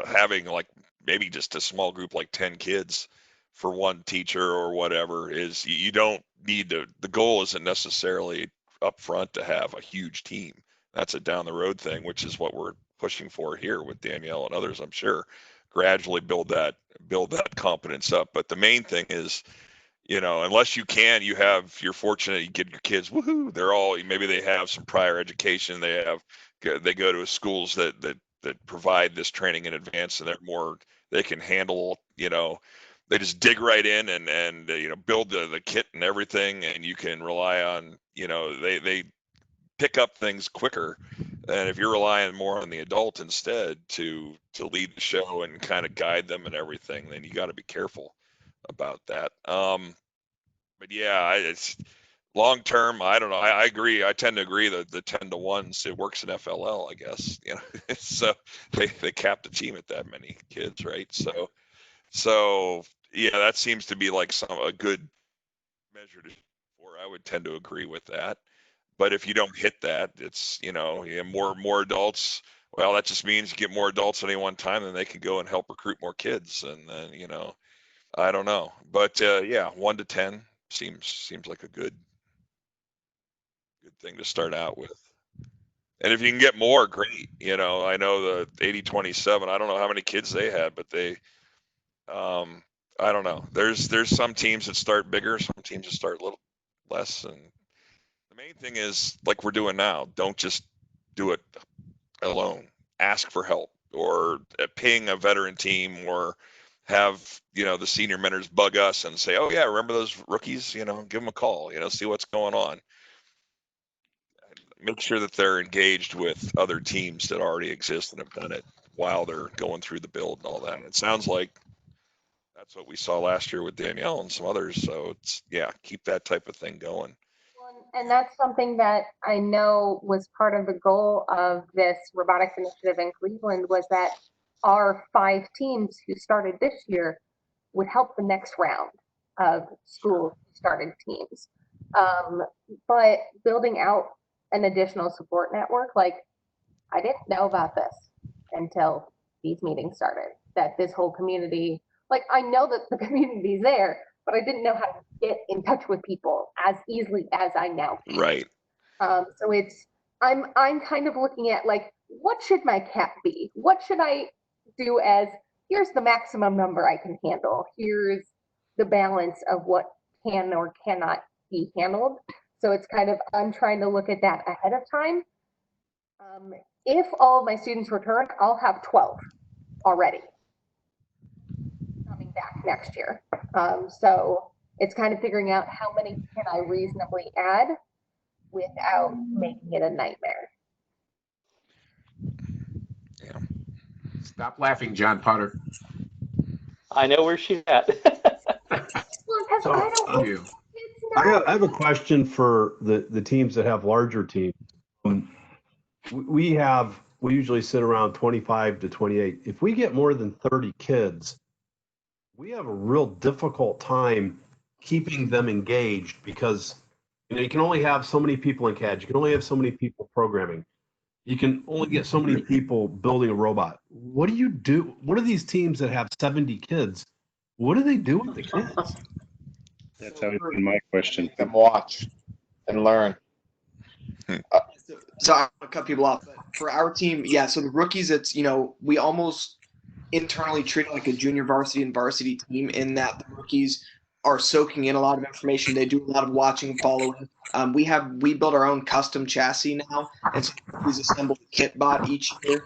M: having like maybe just a small group, like 10 kids for one teacher or whatever, is you don't need to, the goal isn't necessarily up front to have a huge team. That's a down the road thing, which is what we're pushing for here with Danielle and others, I'm sure. Gradually build that competence up. But the main thing is, unless you're fortunate, you get your kids, woohoo, maybe they have some prior education, they go to schools that provide this training in advance, and they can handle, they just dig right in and build the kit and everything, and you can rely on, they pick up things quicker. And if you're relying more on the adult instead to lead the show and kind of guide them and everything, then you got to be careful about that. But yeah, it's long term. I don't know. I agree. I tend to agree that the 10 to 1s, it works in FLL, I guess. So they cap the team at that many kids, right? So yeah, that seems to be like a good measure for. I would tend to agree with that. But if you don't hit that, it's more adults. Well, that just means you get more adults at any one time, then they can go and help recruit more kids, and then I don't know. But yeah, 1 to 10 seems like a good thing to start out with. And if you can get more, great. I know the 80-27. I don't know how many kids they had, but they, I don't know. There's some teams that start bigger, some teams that start a little less, and the main thing is, like we're doing now, don't just do it alone. Ask for help, or paying a veteran team, or have the senior mentors bug us and say, oh yeah, remember those rookies, give them a call, see what's going on. Make sure that they're engaged with other teams that already exist and have done it while they're going through the build and all that. And it sounds like that's what we saw last year with Danielle and some others. So keep that type of thing going.
J: And that's something that I know was part of the goal of this robotics initiative in Cleveland, was that our 5 teams who started this year would help the next round of school started teams. But building out an additional support network, like, I didn't know about this until these meetings started, that this whole community, like, I know that the community's there, but I didn't know how to get in touch with people as easily as I now can.
M: Right.
J: So I'm kind of looking at, like, what should my cap be? What should I do as, here's the maximum number I can handle. Here's the balance of what can or cannot be handled. So it's kind of, I'm trying to look at that ahead of time. If all of my students return, I'll have 12 already coming back next year. So it's kind of figuring out how many can I reasonably add without making it a nightmare.
M: Yeah.
A: Stop laughing, John Potter.
G: I know where she's at.
F: So, I have a question for the teams that have larger teams. We usually sit around 25 to 28. If we get more than 30 kids, we have a real difficult time keeping them engaged because you can only have so many people in CAD. You can only have so many people programming. You can only get so many people building a robot. What do you do? What are these teams that have 70 kids? What do they do with the kids?
N: That's always been my question.
I: Make them watch and learn.
B: So I'm gonna cut people off, but for our team, yeah. So the rookies, it's we almost internally treat it like a junior varsity and varsity team in that the rookies are soaking in a lot of information. They do a lot of watching and following. We build our own custom chassis now, and so we assemble a kit bot each year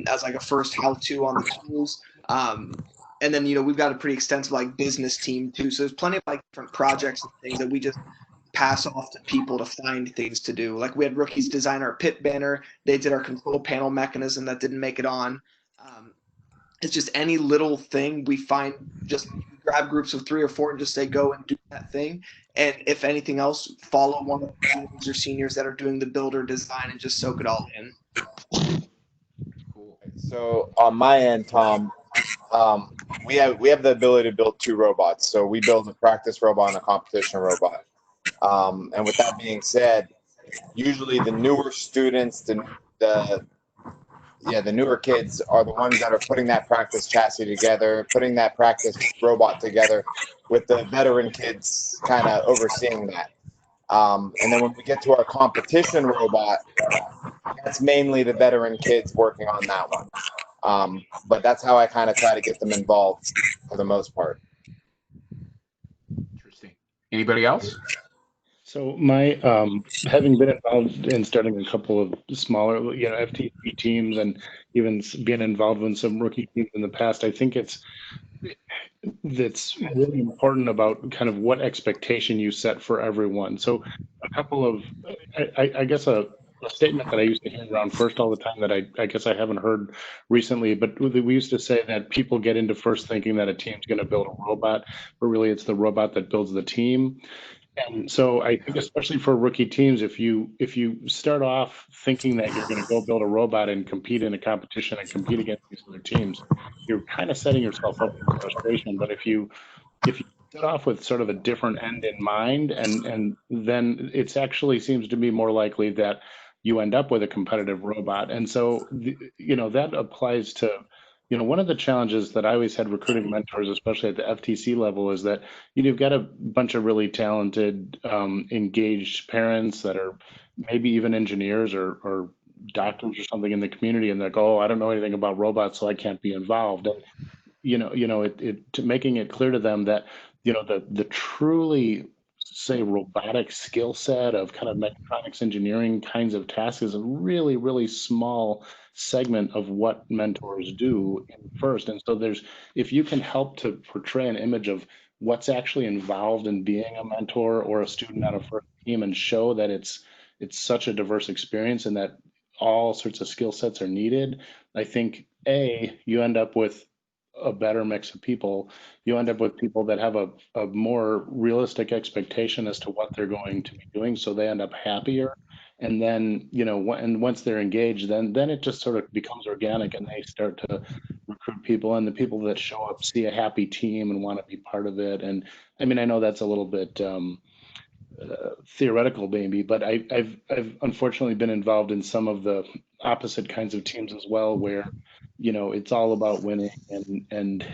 B: as like a first how-to on the tools. And then we've got a pretty extensive like business team too. So there's plenty of like different projects and things that we just pass off to people to find things to do. Like we had rookies design our pit banner. They did our control panel mechanism that didn't make it on. It's just any little thing we find, just grab groups of 3 or 4 and just say, go and do that thing. And if anything else, follow one of the juniors or seniors that are doing the build or design and just soak it all in.
A: Cool.
I: So on my end, Tom, we have the ability to build 2 robots. So we build a practice robot and a competition robot. And with that being said, usually the newer students, the newer kids are the ones that are putting that practice chassis together, putting that practice robot together, with the veteran kids kind of overseeing that. And then when we get to our competition robot, that's mainly the veteran kids working on that one. But that's how I kind of try to get them involved for the most part.
A: Interesting. Anybody else?
N: So my having been involved in starting a couple of smaller, FTC teams and even being involved in some rookie teams in the past, I think that's really important about kind of what expectation you set for everyone. So a couple of, I guess a statement that I used to hear around first all the time that I guess I haven't heard recently, but we used to say that people get into first thinking that a team's going to build a robot, but really it's the robot that builds the team. And so I think especially for rookie teams, if you start off thinking that you're going to go build a robot and compete in a competition and compete against these other teams, you're kind of setting yourself up for frustration. But if you start off with sort of a different end in mind, and then it actually seems to be more likely that you end up with a competitive robot. And so that applies to one of the challenges that I always had recruiting mentors, especially at the FTC level, is that you've got a bunch of really talented, engaged parents that are maybe even engineers or doctors or something in the community, and they're like, oh, I don't know anything about robots, so I can't be involved. And making it clear to them that the truly, say, robotic skill set of kind of mechatronics engineering kinds of tasks is a really, really small segment of what mentors do first. And so if you can help to portray an image of what's actually involved in being a mentor or a student on a first team and show that it's such a diverse experience and that all sorts of skill sets are needed, I think you end up with a better mix of people. You end up with people that have a more realistic expectation as to what they're going to be doing, so they end up happier. And then and once they're engaged, then it just sort of becomes organic, and they start to recruit people, and the people that show up see a happy team and want to be part of it. And I mean, I know that's a little bit theoretical maybe, but I've unfortunately been involved in some of the opposite kinds of teams as well, where it's all about winning and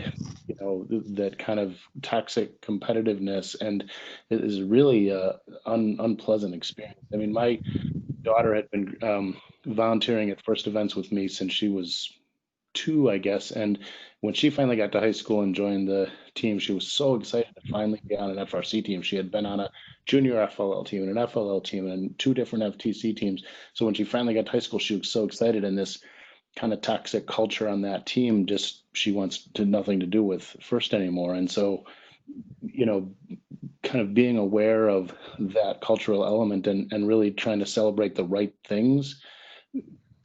N: that kind of toxic competitiveness, and it is really a unpleasant experience. I mean, my daughter had been volunteering at First Events with me since she was 2, I guess. And when she finally got to high school and joined the team, she was so excited to finally be on an FRC team. She had been on a junior FLL team and an FLL team and 2 different FTC teams. So when she finally got to high school, she was so excited. And this kind of toxic culture on that team, just she wants to nothing to do with First anymore. And so, you know, kind of being aware of that cultural element and really trying to celebrate the right things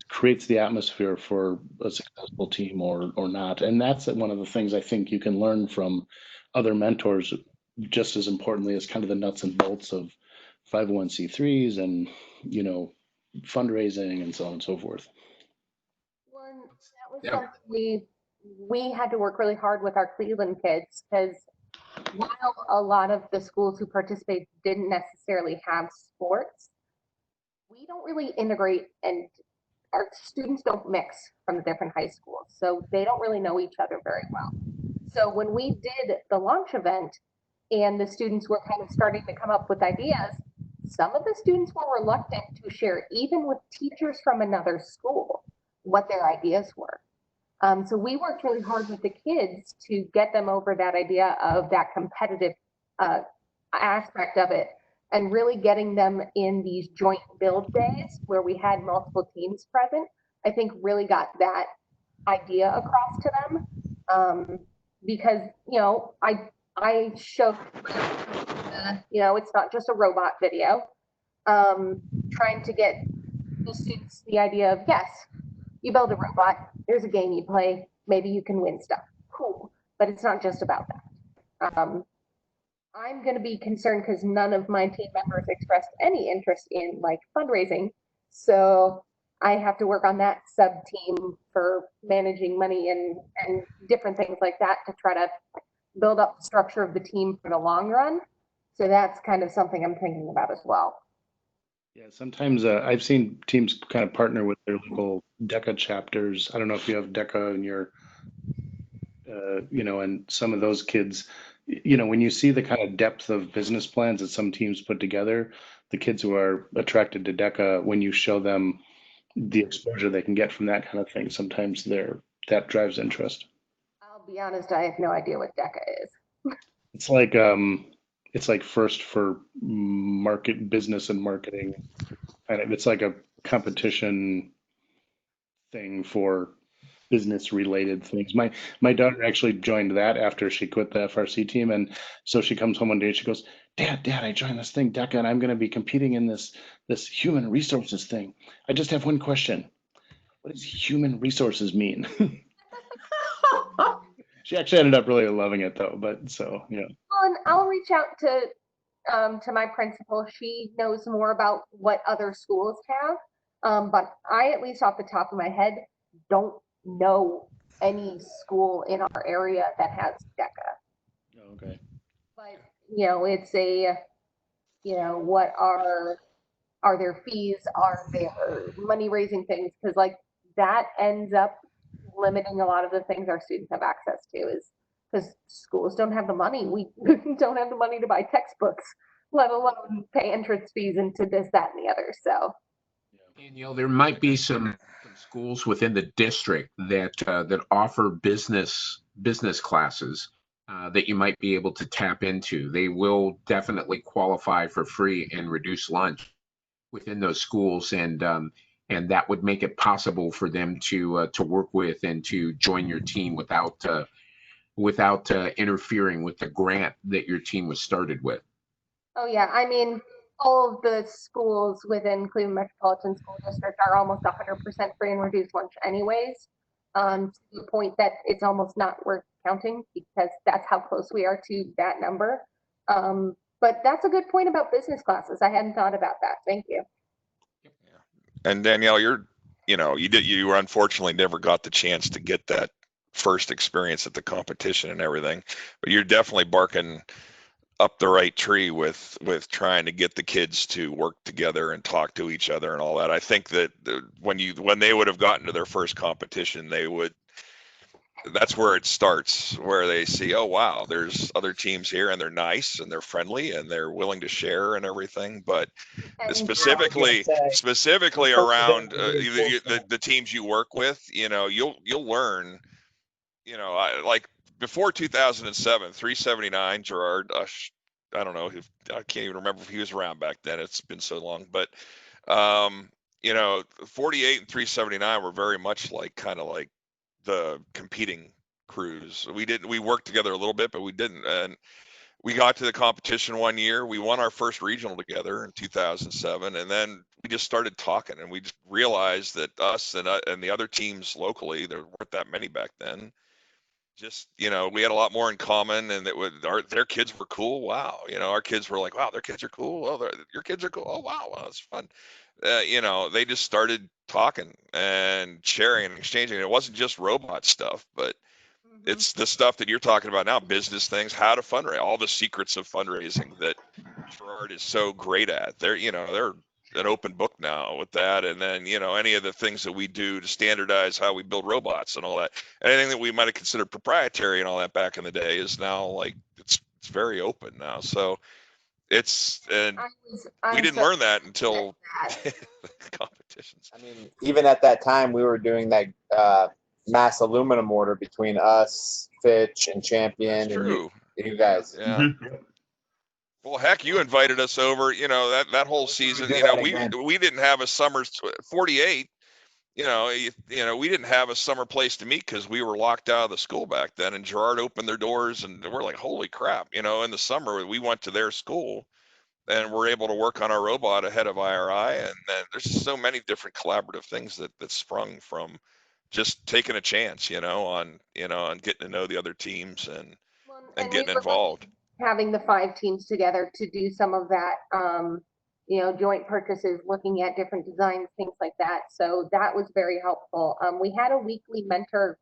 N: creates the atmosphere for a successful team or not. And that's one of the things I think you can learn from other mentors, just as importantly as kind of the nuts and bolts of 501c3s and, you know, fundraising and so on and so forth.
J: Well, that was something we had to work really hard with our Cleveland kids, because while a lot of the schools who participate didn't necessarily have sports, we don't really integrate, and our students don't mix from the different high schools, so they don't really know each other very well. So when we did the launch event and the students were kind of starting to come up with ideas, some of the students were reluctant to share, even with teachers from another school, what their ideas were. So we worked really hard with the kids to get them over that idea of that competitive aspect of it, and really getting them in these joint build days where we had multiple teams present, I think really got that idea across to them. Because, you know, I showed, you know, it's not just a robot video, trying to get the students the idea of, yes, you build a robot, there's a game you play, maybe you can win stuff. Cool. But it's not just about that. I'm going to be concerned because none of my team members expressed any interest in like fundraising. So I have to work on that sub team for managing money and different things like that to try to build up the structure of the team for the long run. So that's kind of something I'm thinking about as well.
N: Yeah, sometimes I've seen teams kind of partner with their local DECA chapters. I don't know if you have DECA in your, you know, and some of those kids, you know, when you see the kind of depth of business plans that some teams put together, the kids who are attracted to DECA, when you show them the exposure they can get from that kind of thing, sometimes that drives interest.
J: I'll be honest, I have no idea what DECA is.
N: It's like First for market business and marketing. And it's like a competition thing for business related things. My daughter actually joined that after she quit the FRC team, and so she comes home one day and she goes, Dad, I joined this thing, DECA, and I'm going to be competing in this human resources thing. I just have one question. What does human resources mean? She actually ended up really loving it though, but so yeah.
J: Well, and I'll reach out to my principal. She knows more about what other schools have, but I, at least off the top of my head, don't know any school in our area that has DECA.
N: Oh, okay.
J: But you know, it's a, you know, what are their fees? Are there money raising things? Because like that ends up limiting a lot of the things our students have access to, is because schools don't have the money. We don't have the money to buy textbooks, let alone pay entrance fees into this, that, and the other. So,
A: And you know, there might be some schools within the district that offer business classes that you might be able to tap into. They will definitely qualify for free and reduced lunch within those schools, and that would make it possible for them to work with and to join your team without interfering with the grant that your team was started with.
J: oh yeah, I mean, all of the schools within Cleveland Metropolitan School District are almost 100% free and reduced lunch anyways, to the point that it's almost not worth counting, because that's how close we are to that number. But that's a good point about business classes. I hadn't thought about that. Thank you.
M: And Danielle, you unfortunately never got the chance to get that first experience at the competition and everything, but you're definitely barking up the right tree with trying to get the kids to work together and talk to each other and all that. I think that when they would have gotten to their first competition, they would that's where it starts, where they see, oh wow, there's other teams here and they're nice and they're friendly and they're willing to share and everything. But
J: And
M: specifically
D: Coaches
M: around
D: have to reinforce that.
M: the teams you work with, you'll learn, like before 2007, 379 Gerard, I don't know if I can't even remember if he was around back then. It's been so long, but 48 and 379 were very much like kind of like the competing crews. We worked together a little bit, but we didn't. And we got to the competition one year. We won our first regional together in 2007, and then we just started talking, and we just realized that us and the other teams locally, there weren't that many back then. Just we had a lot more in common, and their kids were cool. Wow, our kids were like, wow, their kids are cool. Oh, your kids are cool. Oh, wow, it's fun. They just started talking and sharing and exchanging. It wasn't just robot stuff, but it's the stuff that you're talking about now, business things, how to fundraise, all the secrets of fundraising that Gerard is so great at. They're an open book now with that. And then, any of the things that we do to standardize how we build robots and all that, anything that we might have considered proprietary and all that back in the day is now like, it's very open now. So we didn't learn that until competitions.
I: I mean, even at that time, we were doing that mass aluminum order between us, Fitch, and Champion.
M: That's true.
I: And you guys.
M: Yeah. Mm-hmm. Well, heck, you invited us over. That whole season. We didn't have a summer 48. We didn't have a summer place to meet because we were locked out of the school back then. And Gerard opened their doors, and we're like, holy crap! In the summer, we went to their school, and we're able to work on our robot ahead of IRI. And then there's so many different collaborative things that sprung from just taking a chance, on getting to know the other teams and getting involved.
J: Having the 5 teams together to do some of that, joint purchases, looking at different designs, things like that. So that was very helpful. We had a weekly mentor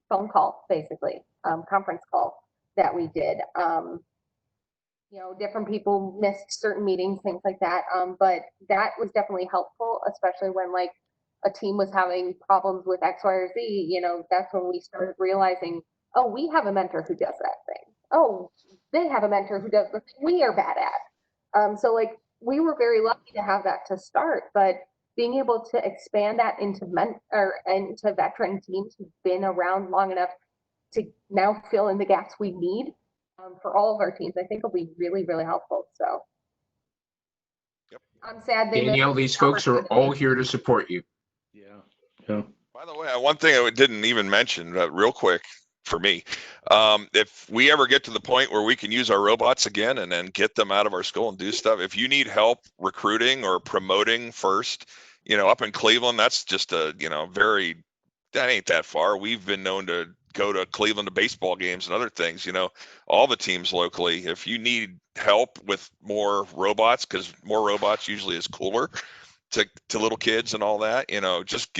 J: phone call, basically, conference call that we did. Different people missed certain meetings, things like that. But that was definitely helpful, especially when like a team was having problems with X, Y, or Z. That's when we started realizing, oh, we have a mentor who does that thing. Oh, they have a mentor who does the thing we are bad at. So like we were very lucky to have that to start, but being able to expand that into into veteran teams who've been around long enough to now fill in the gaps we need for all of our teams, I think will be really, really helpful. So
M: yep.
J: I'm sad
A: Danielle, these folks are all here to support you.
N: Yeah.
M: By the way, one thing I didn't even mention real quick for me, if we ever get to the point where we can use our robots again and then get them out of our school and do stuff, if you need help recruiting or promoting first, up in Cleveland, that's just that ain't that far. We've been known to go to Cleveland to baseball games and other things, all the teams locally. If you need help with more robots, because more robots usually is cooler to little kids and all that, just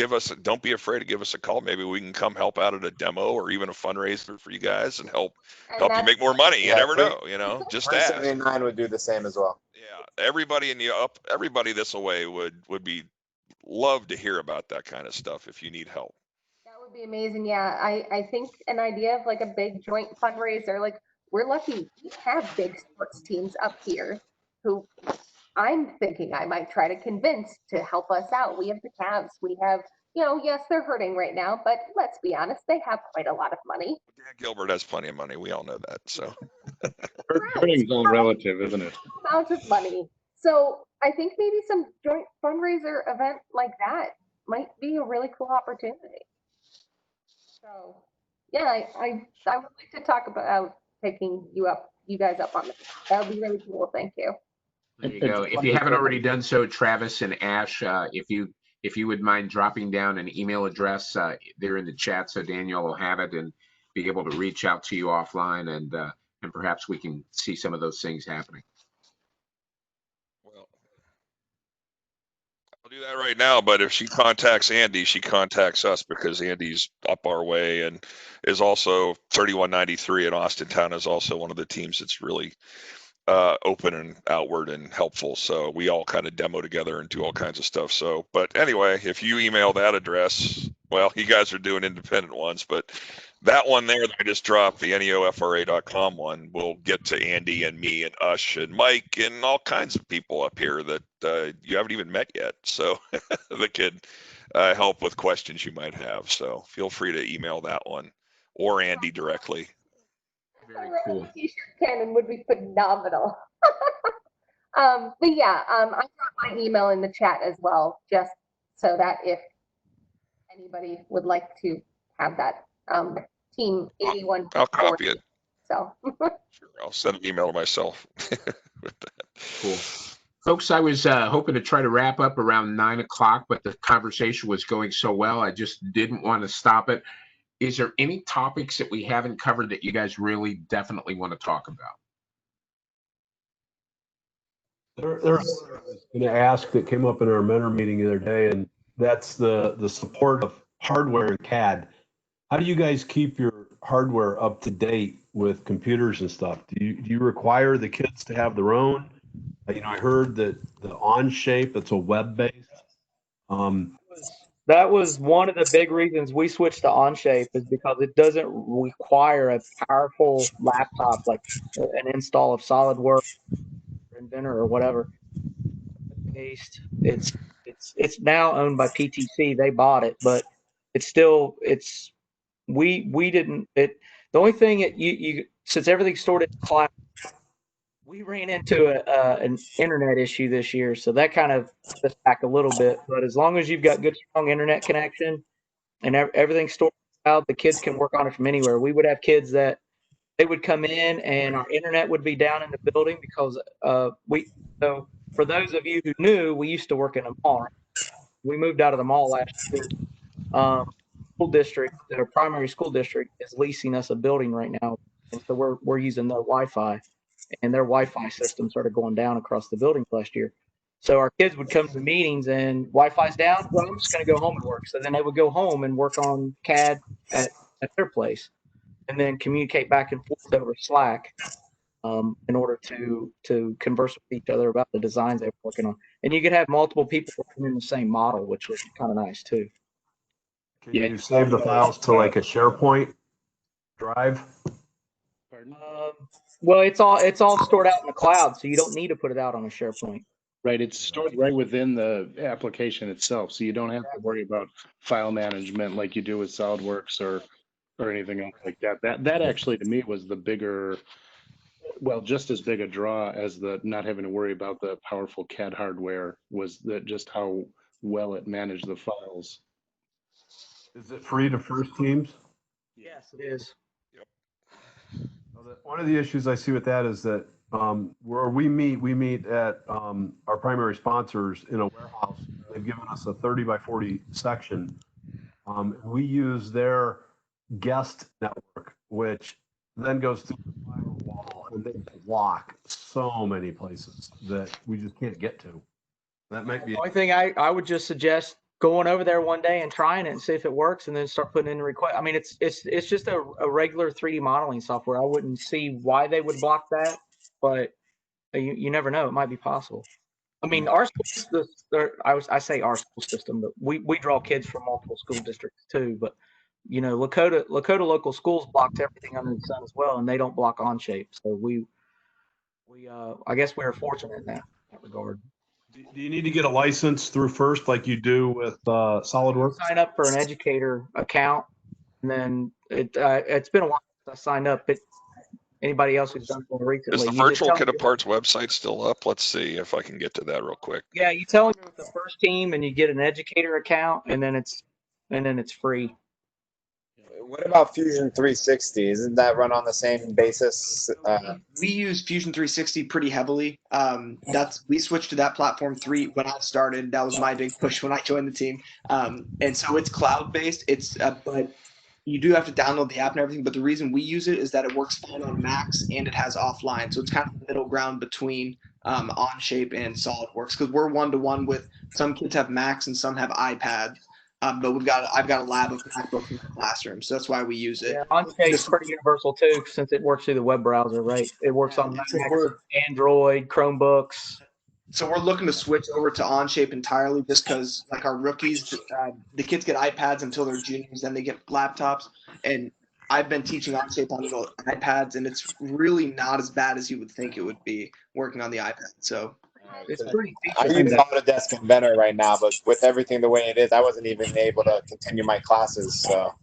M: don't be afraid to give us a call. Maybe we can come help out at a demo or even a fundraiser for you guys and help you make more money. You never know, just ask.
I: 379 would do the same as well.
M: Yeah, everybody everybody this away would be love to hear about that kind of stuff if you need help.
J: That would be amazing. Yeah, I think an idea of like a big joint fundraiser, like we're lucky we have big sports teams up here who I'm thinking I might try to convince to help us out. We have the Cavs. We have, yes, they're hurting right now, but let's be honest, they have quite a lot of money.
M: Dan Gilbert has plenty of money. We all know that. So
N: hurting's all relative, isn't it?
J: Amounts of money. So I think maybe some joint fundraiser event like that might be a really cool opportunity. So yeah, I would like to talk about taking you guys up on that. That would be really cool. Thank you.
A: There you go. If you haven't already done so, Travis and Ash, if you would mind dropping down an email address there in the chat, so Daniel will have it and be able to reach out to you offline, and perhaps we can see some of those things happening.
M: Well, I'll do that right now. But if she contacts Andy, she contacts us because Andy's up our way and is also 3193 in Austintown is also one of the teams that's really open and outward and helpful. So we all kind of demo together and do all kinds of stuff. So, but anyway, if you email that address, well, you guys are doing independent ones, but that one there that I just dropped, the neofra.com one, will get to Andy and me and Ush and Mike and all kinds of people up here that you haven't even met yet. So that could help with questions you might have. So feel free to email that one or Andy directly.
A: Very cool.
J: T-shirt cannon would be phenomenal. But yeah, I dropped my email in the chat as well, just so that if anybody would like to have that, team 81.
M: I'll copy it.
J: So.
M: Sure, I'll send an email to myself with that.
A: Cool. Folks, I was hoping to try to wrap up around 9 o'clock, but the conversation was going so well, I just didn't want to stop it. Is there any topics that we haven't covered that you guys really definitely want to talk about?
F: There's I was going to ask that came up in our mentor meeting the other day, and that's the support of hardware and CAD. How do you guys keep your hardware up to date with computers and stuff? Do you require the kids to have their own? I heard that the Onshape, it's a web-based.
D: That was one of the big reasons we switched to Onshape, is because it doesn't require a powerful laptop like an install of SolidWorks, or Inventor, or whatever. It's now owned by PTC. They bought it, but we didn't. The only thing you since everything's stored in the cloud, we ran into an internet issue this year, so that kind of set us back a little bit. But as long as you've got good, strong internet connection and everything's stored in the cloud, the kids can work on it from anywhere. We would have kids that they would come in and our internet would be down in the building because so for those of you who knew, we used to work in a mall. Right? We moved out of the mall last year. School district, their primary school district, is leasing us a building right now, and so we're using their Wi-Fi, and their Wi-Fi system started going down across the building last year. So our kids would come to meetings and Wi-Fi's down. Well, I'm just going to go home and work. So then they would go home and work on CAD at their place, and then communicate back and forth over Slack in order to converse with each other about the designs they were working on. And you could have multiple people working in the same model, which was kind of nice too.
F: Can you save the files to like a SharePoint drive?
D: Well, it's all stored out in the cloud, so you don't need to put it out on a SharePoint.
N: Right, it's stored right within the application itself, so you don't have to worry about file management like you do with SolidWorks or anything else like that. That actually to me was the bigger, well, just as big a draw as the not having to worry about the powerful CAD hardware, was that just how well it managed the files.
F: Is it free to first teams?
D: Yes, it is.
F: One of the issues I see with that is that where we meet at our primary sponsors in a warehouse. They've given us a 30 by 40 section. We use their guest network, which then goes through the firewall, and they block so many places that we just can't get to. That might be
D: the only thing I would just suggest going over there one day and trying it and see if it works, and then start putting in the request. I mean, it's just a regular 3D modeling software. I wouldn't see why they would block that, but you never know. It might be possible. I mean, our school, I say our school system, but we draw kids from multiple school districts too. But Lakota local schools blocked everything under the sun as well, and they don't block Onshape. So I guess we are fortunate in that regard.
F: Do you need to get a license through first, like you do with SolidWorks?
D: Sign up for an educator account, and then it's been a while since I signed up. Anybody else who's done one recently?
M: Is the virtual Kit of Parts website still up? Let's see if I can get to that real quick.
D: Yeah, you tell them you're with the first team, and you get an educator account, and then it's free.
I: What about Fusion 360? Isn't that run on the same basis?
B: We use Fusion 360 pretty heavily. We switched to that platform when I started. That was my big push when I joined the team. And so it's cloud based. But you do have to download the app and everything. But the reason we use it is that it works fine on Macs and it has offline. So it's kind of the middle ground between Onshape and SolidWorks, because we're one-to-one with some kids have Macs and some have iPads. But I've got a lab of MacBooks in the classroom, so that's why we use it.
D: Yeah, Onshape is pretty universal too, since it works through the web browser, right? It works on Macs, Android, Chromebooks.
B: So we're looking to switch over to Onshape entirely, just because like our rookies, the kids get iPads until they're juniors, then they get laptops, and I've been teaching Onshape on the iPads, and it's really not as bad as you would think it would be working on the iPad. So
D: It's pretty
I: I use Autodesk Inventor right now, but with everything the way it is, I wasn't even able to continue my classes. So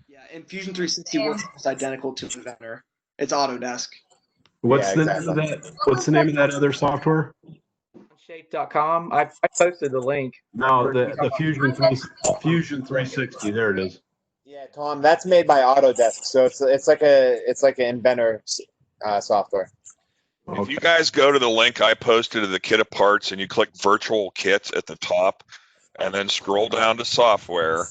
B: yeah, and Fusion 360 works almost identical to Inventor. It's Autodesk.
F: What's
I: Yeah,
F: the
I: exactly.
F: name of that? What's the name of that other software?
D: Shape.com. I posted the link.
F: No, the Fusion 360. There it is.
I: Yeah, Tom, that's made by Autodesk, so it's like an Inventor software.
M: If you guys go to the link I posted to the kit of parts and you click virtual kits at the top and then scroll down to software,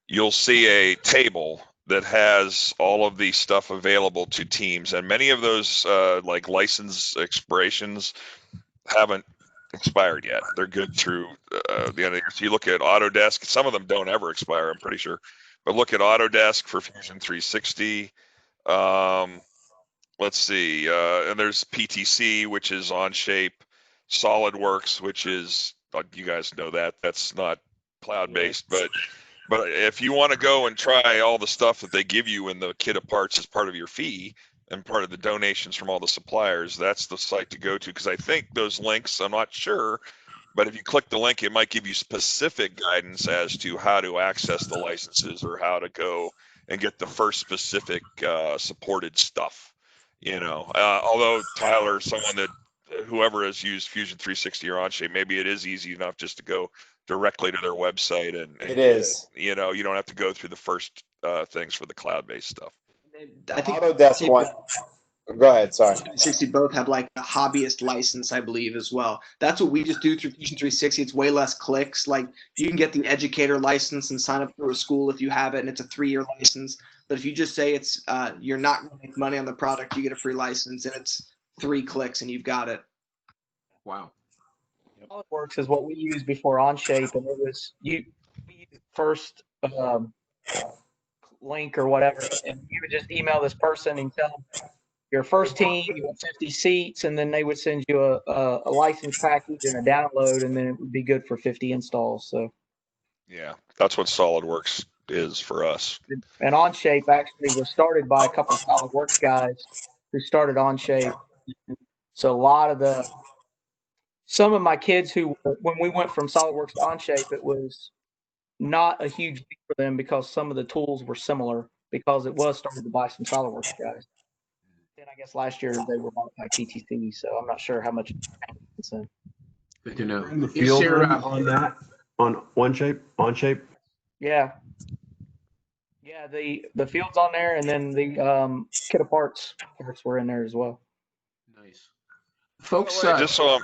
M: you'll see a table that has all of the stuff available to teams, and many of those like license expirations haven't expired yet. They're good through the end of the year. So you look at Autodesk, some of them don't ever expire, I'm pretty sure, but look at Autodesk for Fusion 360. Let's see, and there's PTC, which is Onshape, SolidWorks, which is, you guys know that, that's not cloud-based, but if you want to go and try all the stuff that they give you in the kit of parts as part of your fee and part of the donations from all the suppliers, that's the site to go to, because I think those links, I'm not sure, but if you click the link, it might give you specific guidance as to how to access the licenses or how to go and get the first specific supported stuff. You know, although Tyler, someone that whoever has used Fusion 360 or Onshape, maybe it is easy enough just to go directly to their website and
I: it is.
M: You know, you don't have to go through the first things for the cloud-based stuff.
B: I think
I: Autodesk one. Go ahead, sorry.
B: 360 both have like a hobbyist license, I believe, as well. That's what we just do through Fusion 360. It's way less clicks. Like you can get the educator license and sign up for a school if you have it, and it's a 3-year license. But if you just say it's you're not going to make money on the product, you get a free license, and it's 3 clicks and you've got it.
A: Wow.
D: SolidWorks is what we used before Onshape, and it was we used first link or whatever, and you would just email this person and tell them your first team, you want 50 seats, and then they would send you a license package and a download, and then it would be good for 50 installs. So
M: yeah, that's what SolidWorks is for us.
D: And Onshape actually was started by a couple of SolidWorks guys who started Onshape. So a lot of some of my kids who, when we went from SolidWorks to Onshape, it was not a huge deal for them because some of the tools were similar because it was started by some SolidWorks guys. Then I guess last year they were bought by PTC, so I'm not sure how much it's in.
A: Good to know.
F: In the field on that, on Onshape?
D: Yeah. Yeah, the field's on there, and then the kit of parts were in there as well.
A: Nice. Folks,
M: just so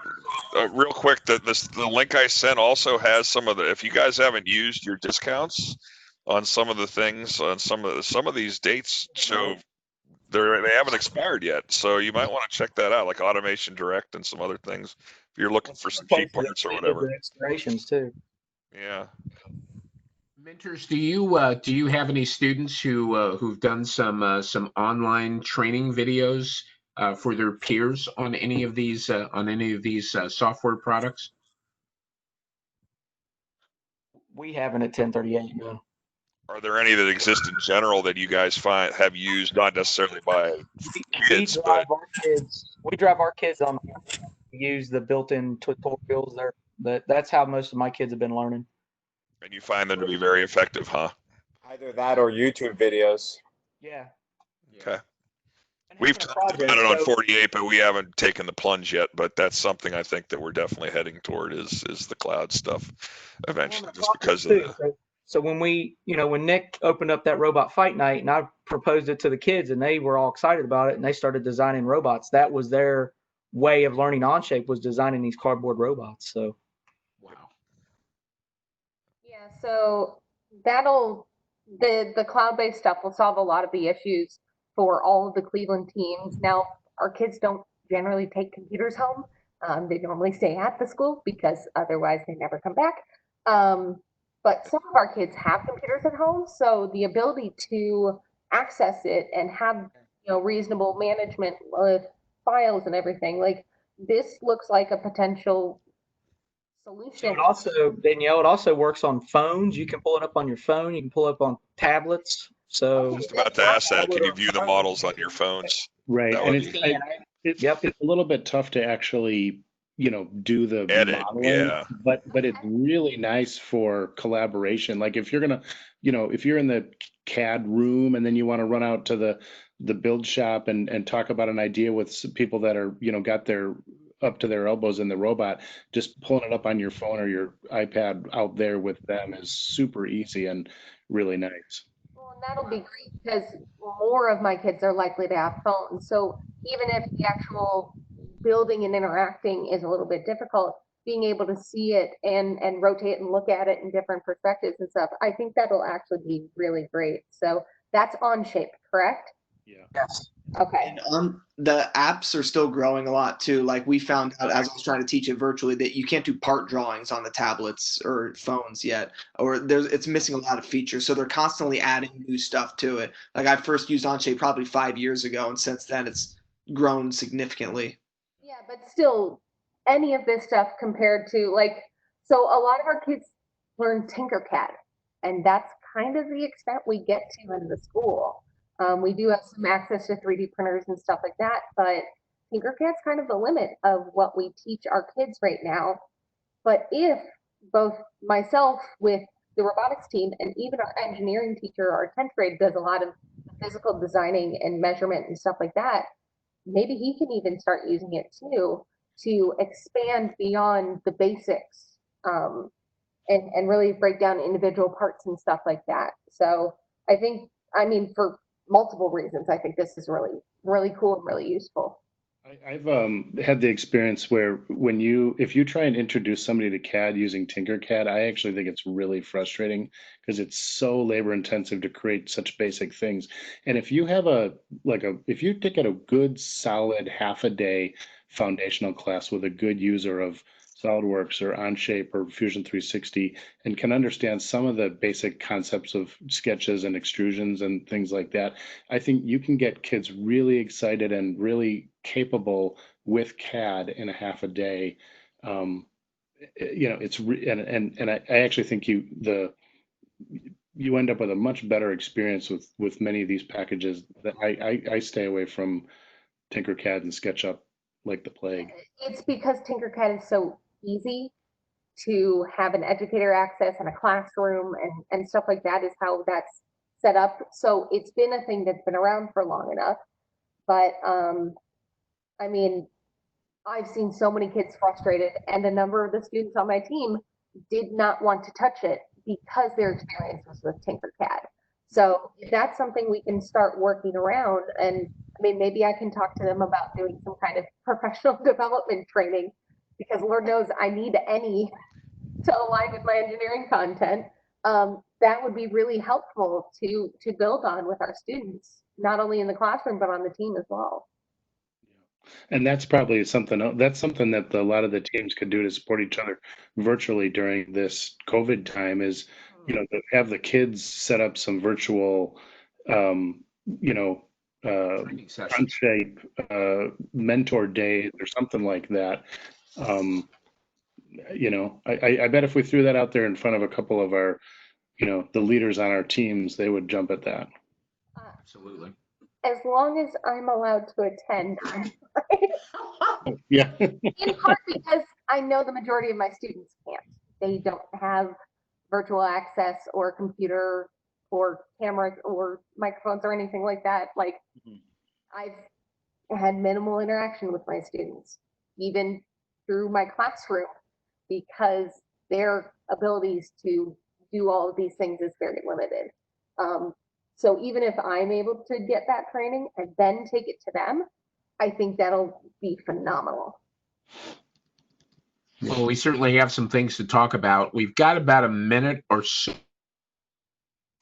M: real quick, the link I sent also has some of the, if you guys haven't used your discounts on some of the things, on some of these dates show they haven't expired yet, so you might want to check that out, like Automation Direct and some other things if you're looking for some cheap parts or whatever.
D: The expirations too.
M: Yeah.
A: Mentors, do you have any students who've done some online training videos for their peers on any of these software products?
D: We haven't at 1038. No.
M: Are there any that exist in general that you guys have used, not necessarily by kids, but
D: we drive our kids on use the built-in tutorials there. That's how most of my kids have been learning.
M: And you find them to be very effective, huh?
I: Either that or YouTube videos.
D: Yeah.
M: Okay. We've talked about it on 48, but we haven't taken the plunge yet. But that's something I think that we're definitely heading toward is the cloud stuff eventually, just because of the.
D: So when when Nick opened up that robot fight night and I proposed it to the kids and they were all excited about it and they started designing robots, that was their way of learning Onshape, was designing these cardboard robots. So.
A: Wow.
J: Yeah. So the cloud-based stuff will solve a lot of the issues for all of the Cleveland teams. Now, our kids don't generally take computers home. They normally stay at the school because otherwise they never come back. But some of our kids have computers at home, so the ability to access it and have reasonable management with files and everything, like this looks like a potential solution.
D: It also, Danielle, it also works on phones. You can pull it up on your phone. You can pull it up on tablets. So
M: Just about to ask that. Can you view the models on your phones?
N: Right,
M: That
N: and
M: would be
N: it's
D: Yep.
N: it's a little bit tough to actually, do the
M: edit.
N: modeling,
M: Yeah.
N: but it's really nice for collaboration. Like if you're gonna, if you're in the CAD room and then you want to run out to the build shop and talk about an idea with some people that are, got their up to their elbows in the robot, just pulling it up on your phone or your iPad out there with them is super easy and really nice.
J: Well, and that'll be great because more of my kids are likely to have phones. So even if the actual building and interacting is a little bit difficult, being able to see it and rotate and look at it in different perspectives and stuff, I think that'll actually be really great. So that's Onshape, correct?
N: Yeah.
D: yes.
J: Okay.
B: And the apps are still growing a lot too. Like we found out as I was trying to teach it virtually that you can't do part drawings on the tablets or phones yet, or it's missing a lot of features. So they're constantly adding new stuff to it. Like I first used Onshape probably 5 years ago, and since then it's grown significantly.
J: Yeah, but still, any of this stuff compared to so a lot of our kids learn Tinkercad, and that's kind of the extent we get to in the school. We do have some access to 3D printers and stuff like that, but Tinkercad's kind of the limit of what we teach our kids right now. But if both myself with the robotics team and even our engineering teacher, our 10th grade, does a lot of physical designing and measurement and stuff like that, maybe he can even start using it too to expand beyond the basics and really break down individual parts and stuff like that. So I think, for multiple reasons, I think this is really, really cool and really useful.
N: I've had the experience where if you try and introduce somebody to CAD using Tinkercad, I actually think it's really frustrating because it's so labor intensive to create such basic things. And if you have if you take a good solid half a day foundational class with a good user of SolidWorks or Onshape or Fusion 360 and can understand some of the basic concepts of sketches and extrusions and things like that, I think you can get kids really excited and really capable with CAD in a half a day. I actually think you end up with a much better experience with many of these packages. That I stay away from Tinkercad and SketchUp like the plague.
J: It's because Tinkercad is so easy to have an educator access and a classroom and stuff like that is how that's set up. So it's been a thing that's been around for long enough. But I've seen so many kids frustrated, and a number of the students on my team did not want to touch it because their experience was with Tinkercad. So if that's something we can start working around, and maybe I can talk to them about doing some kind of professional development training, because Lord knows I need any to align with my engineering content. That would be really helpful to build on with our students, not only in the classroom, but on the team as well.
N: And that's probably something that a lot of the teams could do to support each other virtually during this COVID time is, have the kids set up some virtual, Onshape mentor days or something like that. I bet if we threw that out there in front of a couple of our, the leaders on our teams, they would jump at that.
A: Absolutely.
J: As long as I'm allowed to attend.
N: Yeah.
J: In part because I know the majority of my students can't. They don't have virtual access or computer or cameras or microphones or anything like that. I've had minimal interaction with my students, even through my classroom, because their abilities to do all of these things is very limited. So even if I'm able to get that training and then take it to them, I think that'll be phenomenal.
A: Well, we certainly have some things to talk about. We've got about a minute or so,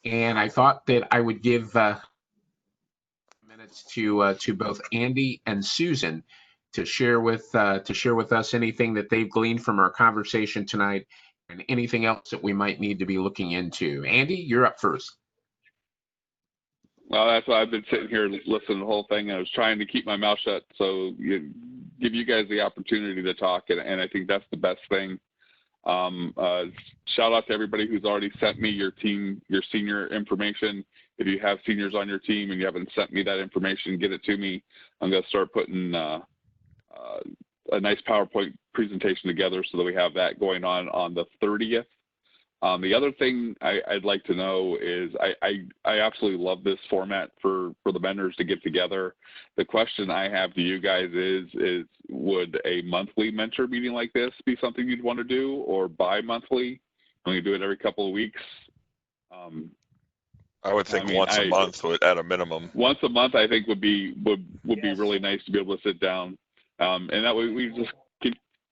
A: and I thought that I would give minutes to both Andy and Susan to share with us anything that they've gleaned from our conversation tonight and anything else that we might need to be looking into. Andy, you're up first.
O: Well, that's why I've been sitting here listening to the whole thing. I was trying to keep my mouth shut, so give you guys the opportunity to talk, and I think that's the best thing. Shout out to everybody who's already sent me your senior information. if you have seniors on your team and you haven't sent me that information, get it to me. I'm going to start putting a nice PowerPoint presentation together so that we have that going on the 30th. The other thing I'd like to know is I absolutely love this format for the vendors to get together. The question I have to you guys is would a monthly mentor meeting like this be something you'd want to do, or bi-monthly? Can we do it every couple of weeks?
M: I would think once a month at a minimum.
O: Once a month, I think would be really nice to be able to sit down, and that way we just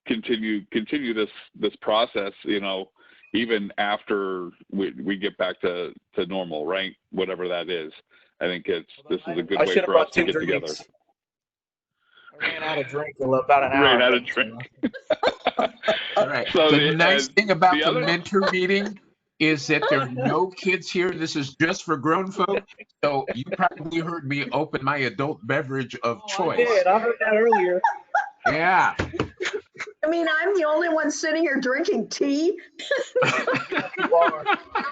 O: continue this process, you know, even after we get back to normal, right? Whatever that is. I think this is a good way for us to get together.
D: I ran out of drink in about an hour.
O: Ran out of drink.
A: All right.
O: So
A: the nice thing about the mentor meeting is that there are no kids here. This is just for grown folk. So you probably heard me open my adult beverage of choice.
D: I did. I heard that earlier.
A: Yeah.
H: I mean, I'm the only one sitting here drinking tea.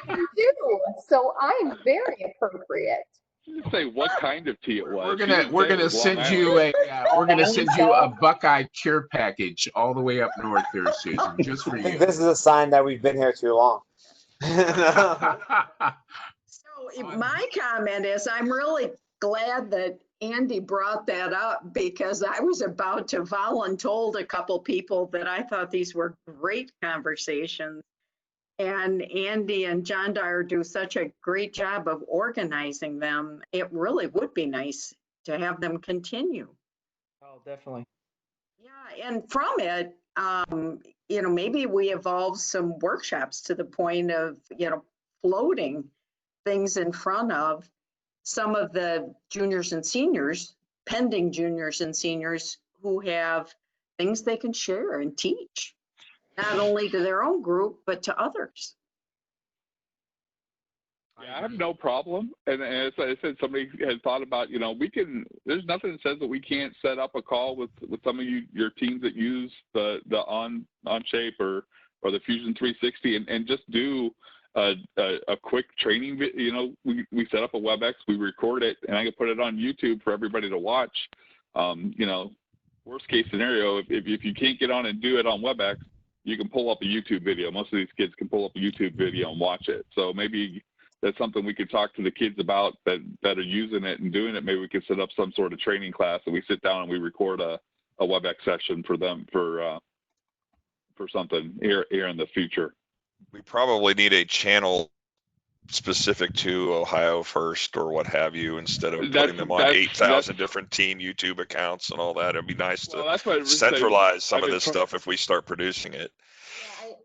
J: You do. So I'm very appropriate.
O: Say what kind of tea it was.
A: We're gonna send you a Buckeye care package all the way up north there, Susan, just for
I: I
A: you.
I: think this is a sign that we've been here too long.
H: So my comment is I'm really glad that Andy brought that up, because I was about to voluntold a couple people that I thought these were great conversations. And Andy and John Dyer do such a great job of organizing them. It really would be nice to have them continue.
D: Oh, definitely.
H: Yeah, and from it, you know, maybe we evolve some workshops to the point of, you know, floating things in front of some of the juniors and seniors, pending juniors and seniors, who have things they can share and teach, not only to their own group, but to others.
O: Yeah, I have no problem. And as I said, somebody had thought about, you know, there's nothing that says that we can't set up a call with some of your teams that use the Onshape or the Fusion 360 and just do a quick training. You know, we set up a WebEx, we record it, and I can put it on YouTube for everybody to watch. You know, worst case scenario, if you can't get on and do it on WebEx, you can pull up a YouTube video. Most of these kids can pull up a YouTube video and watch it. So maybe that's something we could talk to the kids about that are using it and doing it. Maybe we could set up some sort of training class and we sit down and we record a WebEx session for them for something here in the future.
M: We probably need a channel specific to Ohio First or what have you, instead of putting them on 8,000 different team YouTube accounts and all that. It'd be nice to centralize some of this stuff if we start producing it.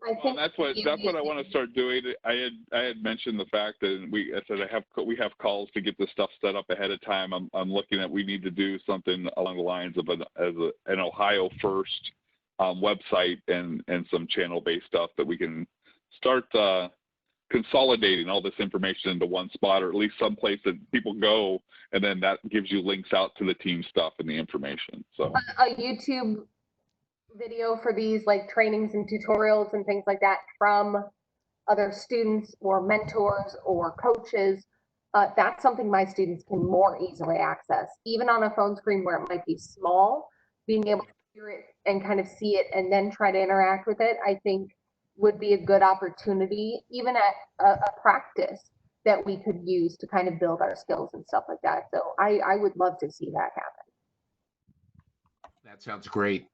J: I think
O: that's what I want to start doing. I had mentioned the fact that we have calls to get this stuff set up ahead of time. I'm looking at, we need to do something along the lines of an Ohio First website and some channel based stuff that we can start consolidating all this information into one spot, or at least some place that people go, and then that gives you links out to the team stuff and the information. So
J: a YouTube video for these like trainings and tutorials and things like that from other students or mentors or coaches, that's something my students can more easily access, even on a phone screen where it might be small. Being able to hear it and kind of see it and then try to interact with it, I think would be a good opportunity, even at a practice that we could use to kind of build our skills and stuff like that. So I would love to see that happen.
A: That sounds great.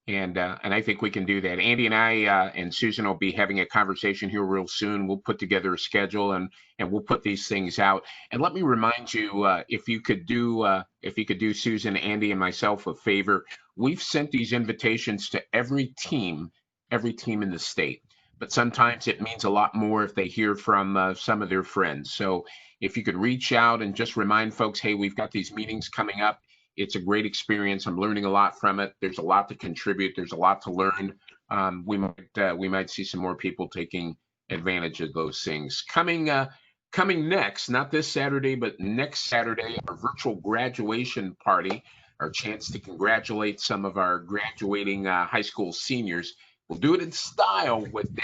A: And I think we can do that. Andy and I and Susan will be having a conversation here real soon. We'll put together a schedule and we'll put these things out. And let me remind you, if you could do Susan, Andy, and myself a favor, we've sent these invitations to every team in the state. But sometimes it means a lot more if they hear from some of their friends. So if you could reach out and just remind folks, hey, we've got these meetings coming up. It's a great experience. I'm learning a lot from it. There's a lot to contribute. There's a lot to learn. We might see some more people taking advantage of those things. Coming next, not this Saturday, but next Saturday, our virtual graduation party, our chance to congratulate some of our graduating high school seniors. We'll do it in style with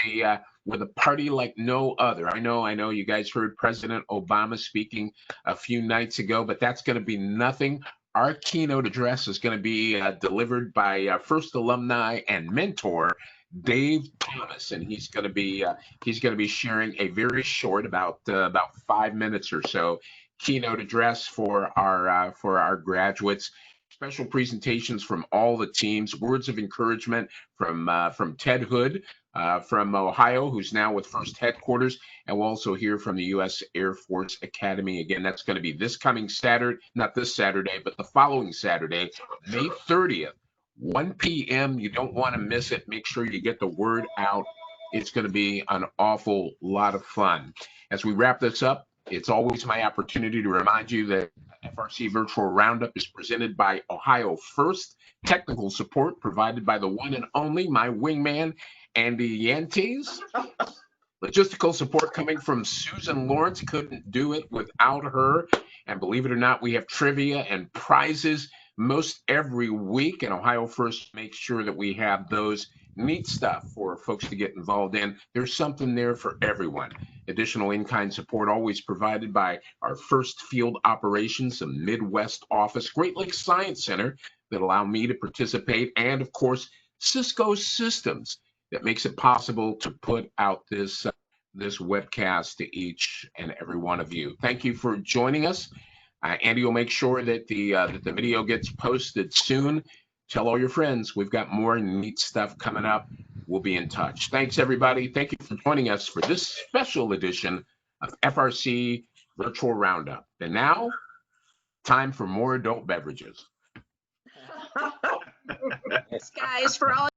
A: with a party like no other. I know you guys heard President Obama speaking a few nights ago, but that's going to be nothing. Our keynote address is going to be delivered by first alumni and mentor Dave Thomas, and he's going to be sharing a very short, about 5 minutes or so, keynote address for our graduates. Special presentations from all the teams, words of encouragement from Ted Hood from Ohio, who's now with First Headquarters, and we'll also hear from the U.S. Air Force Academy. Again, that's going to be this coming Saturday, not this Saturday, but the following Saturday, May 30th, 1 p.m. You don't want to miss it. Make sure you get the word out. It's going to be an awful lot of fun. As we wrap this up, it's always my opportunity to remind you that FRC Virtual Roundup is presented by Ohio First. Technical support provided by the one and only, my wingman, Andy Yantes. Logistical support coming from Susan Lawrence. Couldn't do it without her. And believe it or not, we have trivia and prizes most every week. And Ohio First makes sure that we have those neat stuff for folks to get involved in. There's something there for everyone. Additional in-kind support always provided by our First Field Operations, the Midwest office, Great Lakes Science Center that allow me to participate, and of course, Cisco Systems that makes it possible to put out this webcast to each and every one of you. Thank you for joining us. Andy will make sure that the video gets posted soon. Tell all your friends. We've got more neat stuff coming up. We'll be in touch. Thanks, everybody. Thank you for joining us for this special edition of FRC Virtual Roundup. And now, time for more adult beverages.
H: Thanks, guys, for all